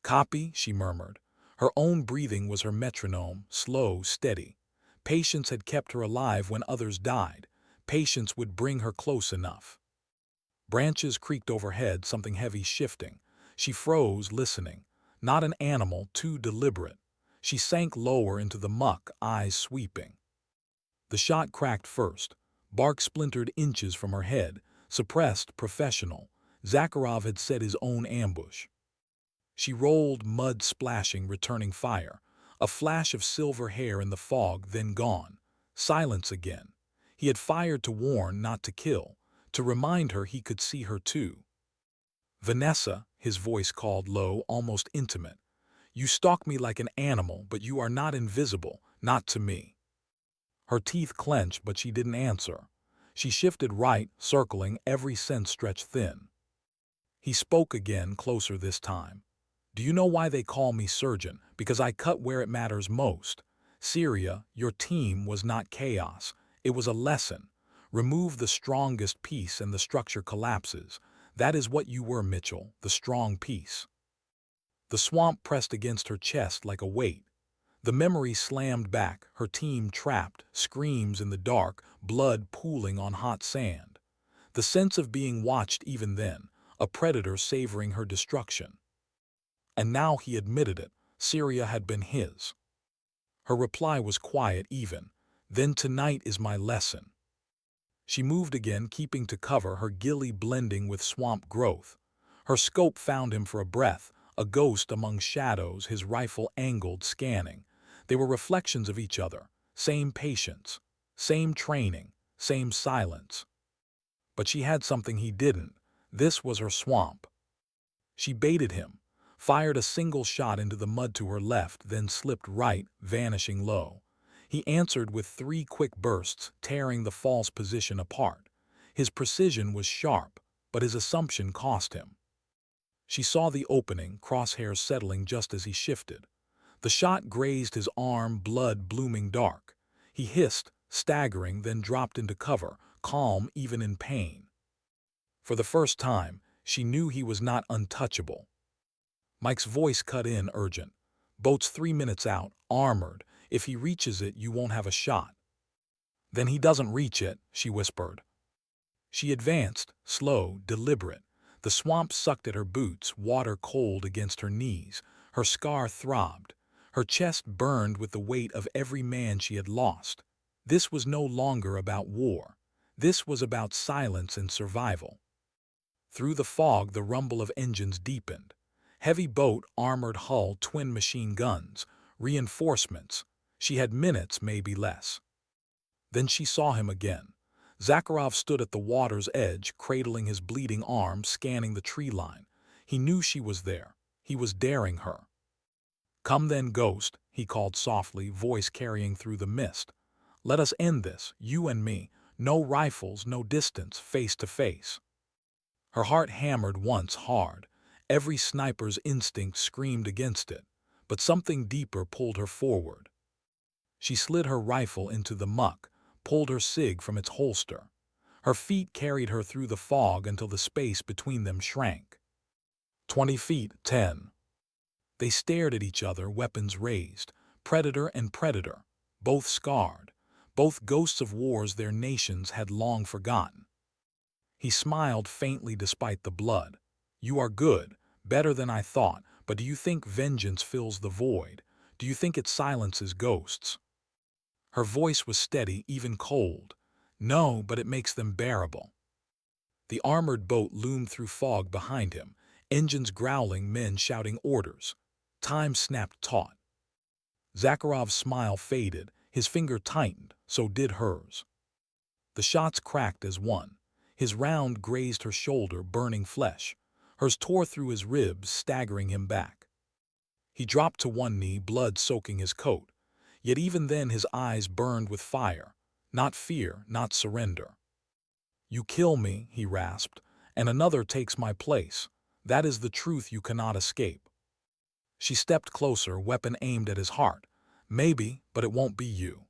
"Copy," she murmured. Her own breathing was her metronome, slow, steady. Patience had kept her alive when others died. Patience would bring her close enough. Branches creaked overhead, something heavy shifting. She froze, listening. Not an animal, too deliberate. She sank lower into the muck, eyes sweeping. The shot cracked first. Bark splintered inches from her head. Suppressed, professional. Zakharov had set his own ambush. She rolled, mud splashing, returning fire. A flash of silver hair in the fog, then gone. Silence again. He had fired to warn, not to kill. To remind her he could see her too. "Vanessa," his voice called low, almost intimate. "You stalk me like an animal, but you are not invisible, not to me." Her teeth clenched, but she didn't answer. She shifted right, circling, every sense stretched thin. He spoke again, closer this time. "Do you know why they call me surgeon? Because I cut where it matters most. Syria, your team was not chaos. It was a lesson. Remove the strongest piece and the structure collapses. That is what you were, Mitchell, the strong piece." The swamp pressed against her chest like a weight. The memory slammed back, her team trapped, screams in the dark, blood pooling on hot sand. The sense of being watched even then, a predator savoring her destruction. And now he admitted it. Syria had been his. Her reply was quiet, even. "Then tonight is my lesson." She moved again, keeping to cover, her ghillie blending with swamp growth. Her scope found him for a breath, a ghost among shadows, his rifle angled, scanning. They were reflections of each other, same patience, same training, same silence. But she had something he didn't. This was her swamp. She baited him, fired a single shot into the mud to her left, then slipped right, vanishing low. He answered with 3 quick bursts, tearing the false position apart. His precision was sharp, but his assumption cost him. She saw the opening, crosshairs settling just as he shifted. The shot grazed his arm, blood blooming dark. He hissed, staggering, then dropped into cover, calm even in pain. For the first time, she knew he was not untouchable. Mike's voice cut in, urgent. "Boat's 3 minutes out, armored. If he reaches it, you won't have a shot." "Then he doesn't reach it," she whispered. She advanced, slow, deliberate. The swamp sucked at her boots, water cold against her knees. Her scar throbbed. Her chest burned with the weight of every man she had lost. This was no longer about war. This was about silence and survival. Through the fog, the rumble of engines deepened. Heavy boat, armored hull, twin machine guns, reinforcements. She had minutes, maybe less. Then she saw him again. Zakharov stood at the water's edge, cradling his bleeding arm, scanning the tree line. He knew she was there. He was daring her. "Come then, Ghost," he called softly, voice carrying through the mist. "Let us end this, you and me. No rifles, no distance, face to face." Her heart hammered once hard. Every sniper's instinct screamed against it, but something deeper pulled her forward. She slid her rifle into the muck, pulled her cig from its holster. Her feet carried her through the fog until the space between them shrank. 20 feet, 10. They stared at each other, weapons raised, predator and predator, both scarred, both ghosts of wars their nations had long forgotten. He smiled faintly despite the blood. "You are good, better than I thought, but do you think vengeance fills the void? Do you think it silences ghosts?" Her voice was steady, even cold. "No, but it makes them bearable." The armored boat loomed through fog behind him, engines growling, men shouting orders. Time snapped taut. Zakharov's smile faded, his finger tightened, so did hers. The shots cracked as one. His round grazed her shoulder, burning flesh. Hers tore through his ribs, staggering him back. He dropped to one knee, blood soaking his coat. Yet even then his eyes burned with fire. Not fear, not surrender. "You kill me," he rasped, "and another takes my place. That is the truth you cannot escape." She stepped closer, weapon aimed at his heart. "Maybe, but it won't be you."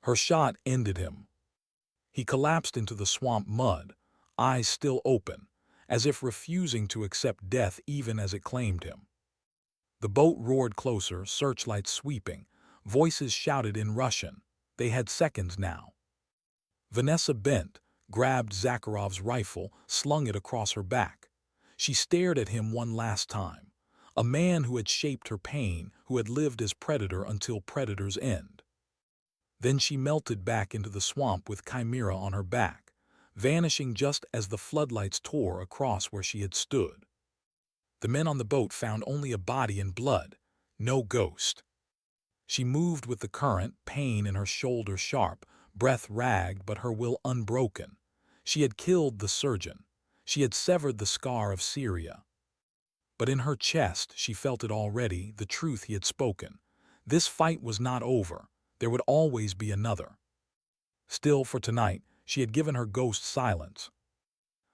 Her shot ended him. He collapsed into the swamp mud, eyes still open, as if refusing to accept death even as it claimed him. The boat roared closer, searchlights sweeping. Voices shouted in Russian. They had seconds now. Vanessa bent, grabbed Zakharov's rifle, slung it across her back. She stared at him one last time. A man who had shaped her pain, who had lived as predator until predator's end. Then she melted back into the swamp with Chimera on her back, vanishing just as the floodlights tore across where she had stood. The men on the boat found only a body and blood, no ghost. She moved with the current, pain in her shoulder sharp, breath ragged but her will unbroken. She had killed the surgeon. She had severed the scar of Syria. But in her chest she felt it already, the truth he had spoken. This fight was not over. There would always be another. Still, for tonight, she had given her ghost silence.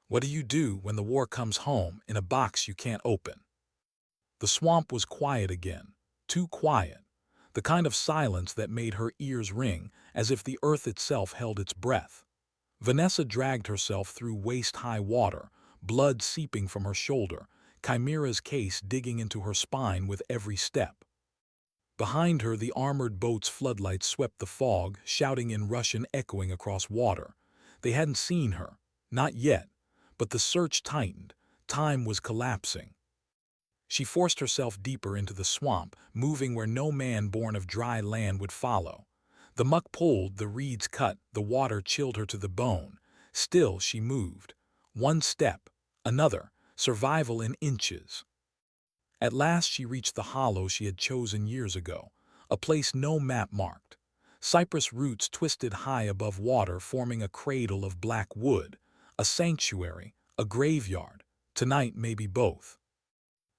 What do you do when the war comes home in a box you can't open? The swamp was quiet again, too quiet. The kind of silence that made her ears ring, as if the earth itself held its breath. Vanessa dragged herself through waist-high water, blood seeping from her shoulder, Chimera's case digging into her spine with every step. Behind her, the armored boat's floodlights swept the fog, shouting in Russian, echoing across water. They hadn't seen her, not yet, but the search tightened. Time was collapsing. She forced herself deeper into the swamp, moving where no man born of dry land would follow. The muck pulled, the reeds cut, the water chilled her to the bone. Still she moved. One step, another, survival in inches. At last she reached the hollow she had chosen years ago, a place no map marked. Cypress roots twisted high above water, forming a cradle of black wood, a sanctuary, a graveyard, tonight maybe both.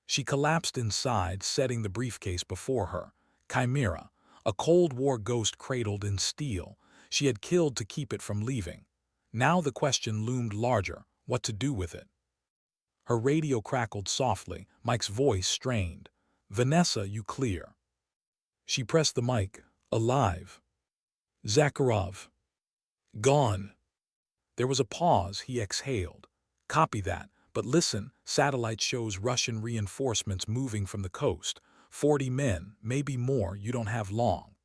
She collapsed inside, setting the briefcase before her. Chimera, a Cold War ghost cradled in steel, she had killed to keep it from leaving. Now the question loomed larger: what to do with it? Her radio crackled softly, Mike's voice strained. "Vanessa, you clear." She pressed the mic. "Alive." "Zakharov." "Gone." There was a pause. He exhaled. "Copy that. But listen, satellite shows Russian reinforcements moving from the coast. 40 men, maybe more. You don't have long."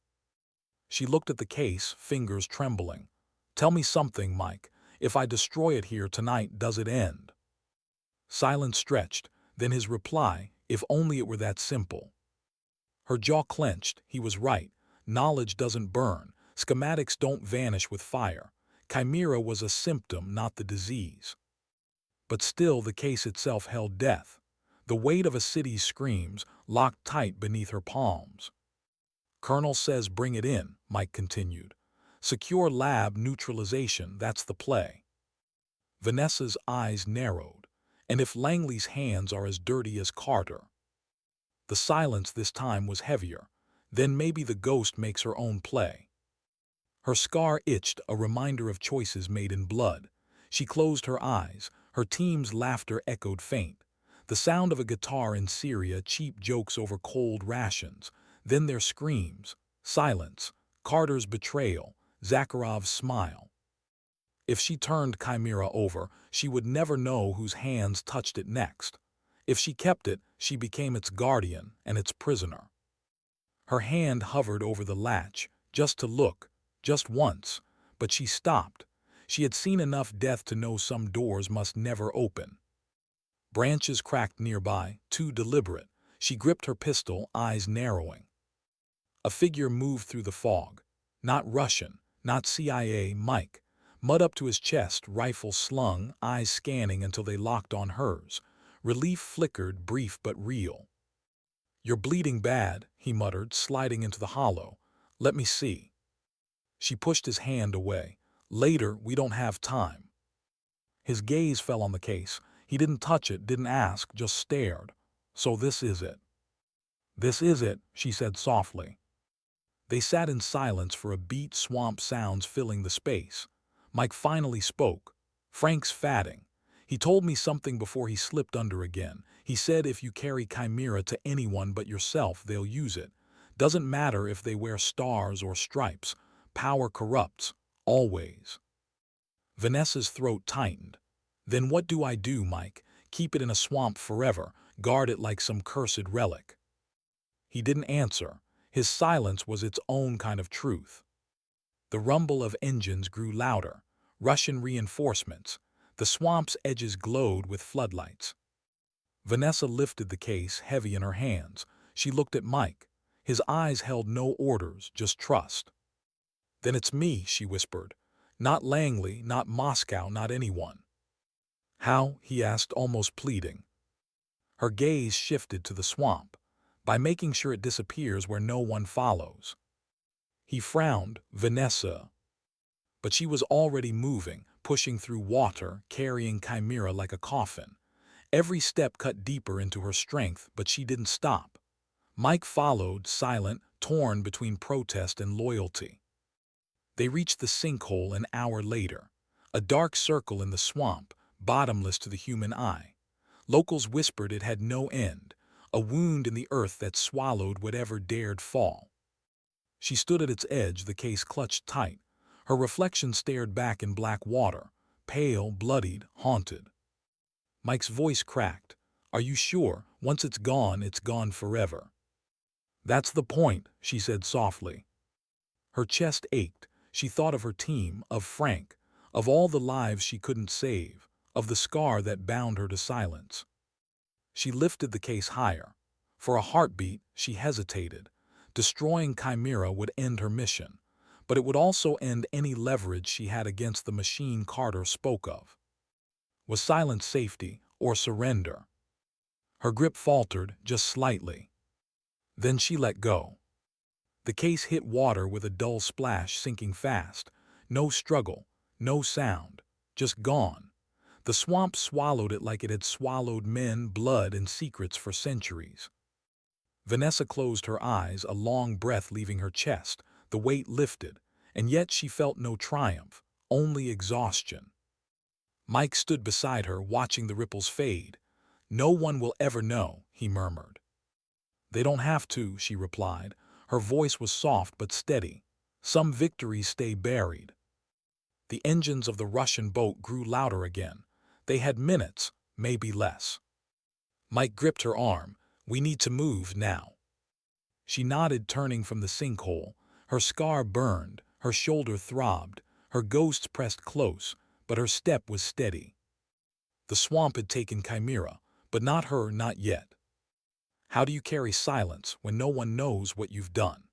She looked at the case, fingers trembling. "Tell me something, Mike. If I destroy it here tonight, does it end?" Silence stretched, then his reply: "If only it were that simple." Her jaw clenched. He was right. Knowledge doesn't burn. Schematics don't vanish with fire. Chimera was a symptom, not the disease. But still the case itself held death. The weight of a city's screams, locked tight beneath her palms. "Colonel says bring it in," Mike continued. "Secure lab neutralization, that's the play." Vanessa's eyes narrowed. "And if Langley's hands are as dirty as Carter?" The silence this time was heavier. "Then maybe the ghost makes her own play." Her scar itched, a reminder of choices made in blood. She closed her eyes. Her team's laughter echoed faint. The sound of a guitar in Syria, cheap jokes over cold rations. Then their screams. Silence. Carter's betrayal. Zakharov's smile. If she turned Chimera over, she would never know whose hands touched it next. If she kept it, she became its guardian and its prisoner. Her hand hovered over the latch, just to look, just once, but she stopped. She had seen enough death to know some doors must never open. Branches cracked nearby, too deliberate. She gripped her pistol, eyes narrowing. A figure moved through the fog. Not Russian, not CIA, Mike. Mud up to his chest, rifle slung, eyes scanning until they locked on hers. Relief flickered, brief but real. "You're bleeding bad," he muttered, sliding into the hollow. "Let me see." She pushed his hand away. "Later, we don't have time." His gaze fell on the case. He didn't touch it, didn't ask, just stared. "So this is it." "This is it," she said softly. They sat in silence for a beat, swamp sounds filling the space. Mike finally spoke. "Frank's fatting. He told me something before he slipped under again. He said if you carry Chimera to anyone but yourself, they'll use it. Doesn't matter if they wear stars or stripes. Power corrupts. Always." Vanessa's throat tightened. "Then what do I do, Mike? Keep it in a swamp forever? Guard it like some cursed relic?" He didn't answer. His silence was its own kind of truth. The rumble of engines grew louder. Russian reinforcements. The swamp's edges glowed with floodlights. Vanessa lifted the case, heavy in her hands. She looked at Mike. His eyes held no orders, just trust. "Then it's me," she whispered. "Not Langley, not Moscow, not anyone." "How?" he asked, almost pleading. Her gaze shifted to the swamp. "By making sure it disappears where no one follows." He frowned. "Vanessa." But she was already moving, pushing through water, carrying Chimera like a coffin. Every step cut deeper into her strength, but she didn't stop. Mike followed, silent, torn between protest and loyalty. They reached the sinkhole an hour later. A dark circle in the swamp, bottomless to the human eye. Locals whispered it had no end, a wound in the earth that swallowed whatever dared fall. She stood at its edge, the case clutched tight. Her reflection stared back in black water, pale, bloodied, haunted. Mike's voice cracked. "Are you sure? Once it's gone forever." "That's the point," she said softly. Her chest ached. She thought of her team, of Frank, of all the lives she couldn't save, of the scar that bound her to silence. She lifted the case higher. For a heartbeat, she hesitated. Destroying Chimera would end her mission, but it would also end any leverage she had against the machine Carter spoke of. Was silence safety or surrender? Her grip faltered just slightly. Then she let go. The case hit water with a dull splash, sinking fast. No struggle, no sound, just gone. The swamp swallowed it like it had swallowed men, blood, and secrets for centuries. Vanessa closed her eyes, a long breath leaving her chest. The weight lifted, and yet she felt no triumph, only exhaustion. Mike stood beside her, watching the ripples fade. "No one will ever know," he murmured. "They don't have to," she replied. Her voice was soft but steady. "Some victories stay buried." The engines of the Russian boat grew louder again. They had minutes, maybe less. Mike gripped her arm. "We need to move now." She nodded, turning from the sinkhole. Her scar burned, her shoulder throbbed, her ghosts pressed close, but her step was steady. The swamp had taken Chimera, but not her, not yet. How do you carry silence when no one knows what you've done?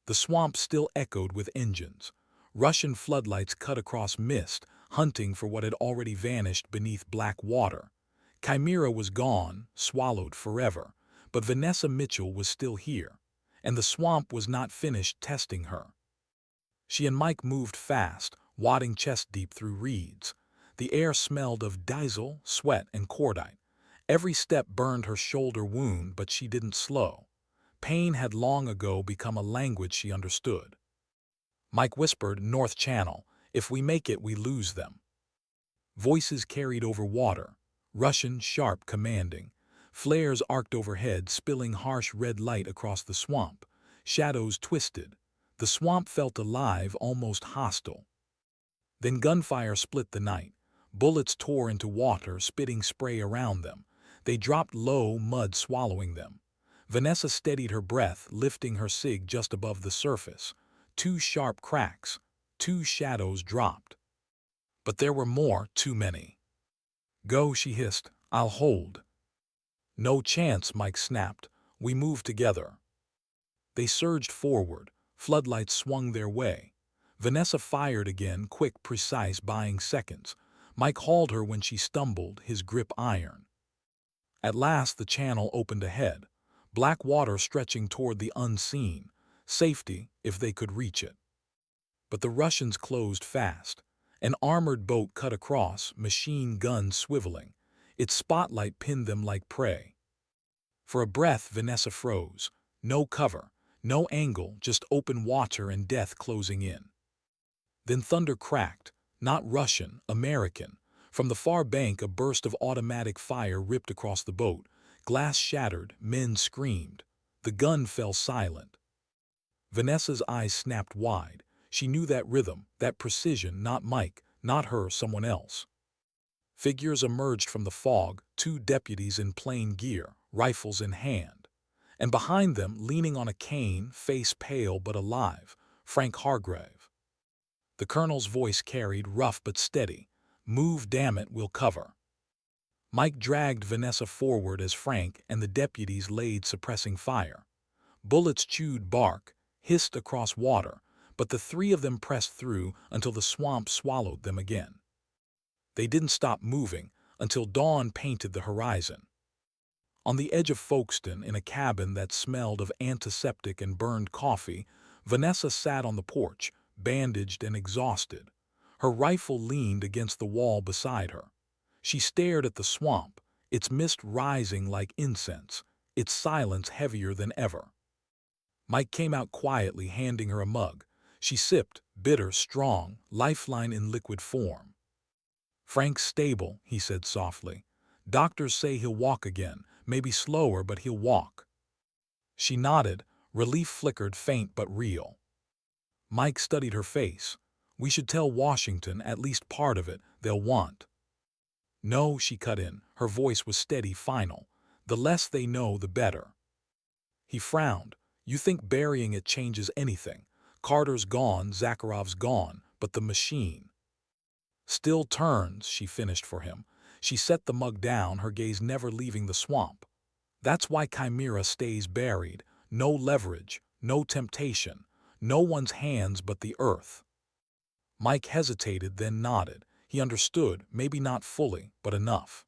The swamp still echoed with engines. Russian floodlights cut across mist, hunting for what had already vanished beneath black water. Chimera was gone, swallowed forever, but Vanessa Mitchell was still here, and the swamp was not finished testing her. She and Mike moved fast, wading chest-deep through reeds. The air smelled of diesel, sweat, and cordite. Every step burned her shoulder wound, but she didn't slow. Pain had long ago become a language she understood. Mike whispered, "North Channel. If we make it, we lose them." Voices carried over water, Russian, sharp, commanding. Flares arced overhead, spilling harsh red light across the swamp. Shadows twisted. The swamp felt alive, almost hostile. Then gunfire split the night. Bullets tore into water, spitting spray around them. They dropped low, mud swallowing them. Vanessa steadied her breath, lifting her cig just above the surface. 2 sharp cracks, 2 shadows dropped. But there were more, too many. "Go," she hissed. "I'll hold." "No chance," Mike snapped. "We move together." They surged forward. Floodlights swung their way. Vanessa fired again, quick, precise, buying seconds. Mike hauled her when she stumbled, his grip iron. At last the channel opened ahead, black water stretching toward the unseen, safety if they could reach it. But the Russians closed fast. An armored boat cut across, machine guns swiveling. Its spotlight pinned them like prey. For a breath, Vanessa froze. No cover, no angle, just open water and death closing in. Then thunder cracked, not Russian, American. From the far bank, a burst of automatic fire ripped across the boat. Glass shattered, men screamed. The gun fell silent. Vanessa's eyes snapped wide. She knew that rhythm, that precision, not Mike, not her, someone else. Figures emerged from the fog, 2 deputies in plain gear, rifles in hand. And behind them, leaning on a cane, face pale but alive, Frank Hargrave. The colonel's voice carried, rough but steady. "Move, damn it, we'll cover." Mike dragged Vanessa forward as Frank and the deputies laid suppressing fire. Bullets chewed bark, hissed across water, but the 3 of them pressed through until the swamp swallowed them again. They didn't stop moving until dawn painted the horizon. On the edge of Folkston, in a cabin that smelled of antiseptic and burned coffee, Vanessa sat on the porch, bandaged and exhausted. Her rifle leaned against the wall beside her. She stared at the swamp, its mist rising like incense, its silence heavier than ever. Mike came out quietly, handing her a mug. She sipped, bitter, strong, lifeline in liquid form. "Frank's stable," he said softly. "Doctors say he'll walk again, maybe slower, but he'll walk." She nodded, relief flickered, faint but real. Mike studied her face. "We should tell Washington, at least part of it, they'll want." "No," she cut in. Her voice was steady, final. "The less they know, the better." He frowned. "You think burying it changes anything? Carter's gone, Zakharov's gone, but the machine still turns," she finished for him. She set the mug down, her gaze never leaving the swamp. "That's why Chimera stays buried. No leverage, no temptation, no one's hands but the earth." Mike hesitated, then nodded. He understood, maybe not fully, but enough.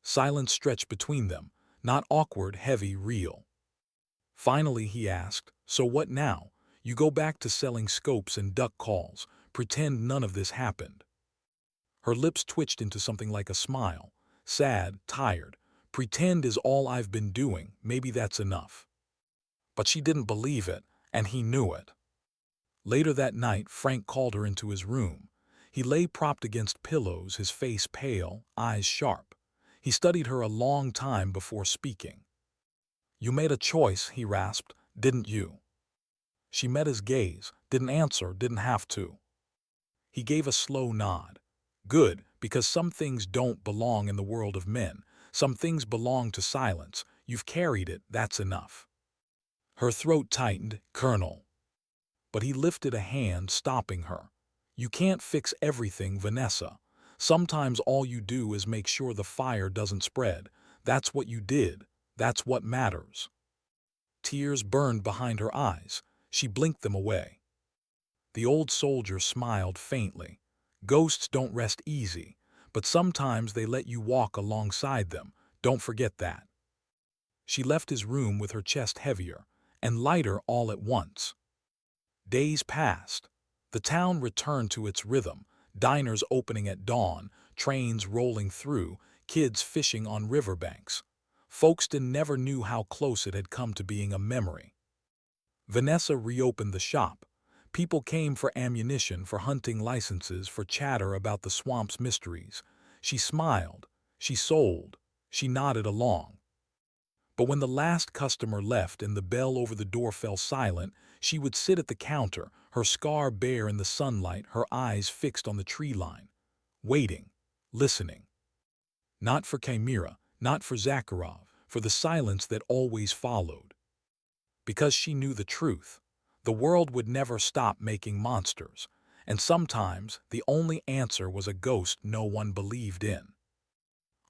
Silence stretched between them, not awkward, heavy, real. Finally he asked, "So what now? You go back to selling scopes and duck calls, pretend none of this happened." Her lips twitched into something like a smile. Sad, tired. "Pretend is all I've been doing, maybe that's enough." But she didn't believe it, and he knew it. Later that night, Frank called her into his room. He lay propped against pillows, his face pale, eyes sharp. He studied her a long time before speaking. "You made a choice," he rasped, "didn't you?" She met his gaze, didn't answer, didn't have to. He gave a slow nod. "Good, because some things don't belong in the world of men. Some things belong to silence. You've carried it, that's enough." Her throat tightened. "Colonel." But he lifted a hand, stopping her. "You can't fix everything, Vanessa. Sometimes all you do is make sure the fire doesn't spread. That's what you did. That's what matters." Tears burned behind her eyes. She blinked them away. The old soldier smiled faintly. "Ghosts don't rest easy, but sometimes they let you walk alongside them. Don't forget that." She left his room with her chest heavier and lighter all at once. Days passed. The town returned to its rhythm, diners opening at dawn, trains rolling through, kids fishing on riverbanks. Folkston never knew how close it had come to being a memory. Vanessa reopened the shop. People came for ammunition, for hunting licenses, for chatter about the swamp's mysteries. She smiled. She sold. She nodded along. But when the last customer left and the bell over the door fell silent, she would sit at the counter, her scar bare in the sunlight, her eyes fixed on the tree line, waiting, listening. Not for Chimera, not for Zakharov, for the silence that always followed. Because she knew the truth. The world would never stop making monsters, and sometimes the only answer was a ghost no one believed in.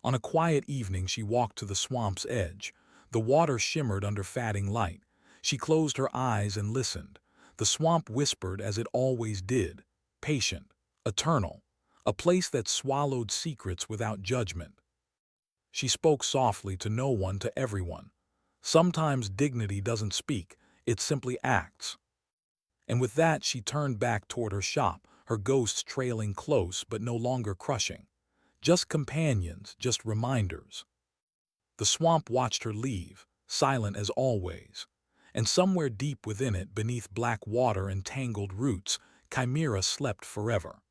On a quiet evening she walked to the swamp's edge. The water shimmered under fading light. She closed her eyes and listened. The swamp whispered as it always did, patient, eternal, a place that swallowed secrets without judgment. She spoke softly to no one, to everyone. Sometimes dignity doesn't speak, it simply acts. And with that she turned back toward her shop, her ghosts trailing close but no longer crushing. Just companions, just reminders. The swamp watched her leave, silent as always. And somewhere deep within it, beneath black water and tangled roots, Chimera slept forever.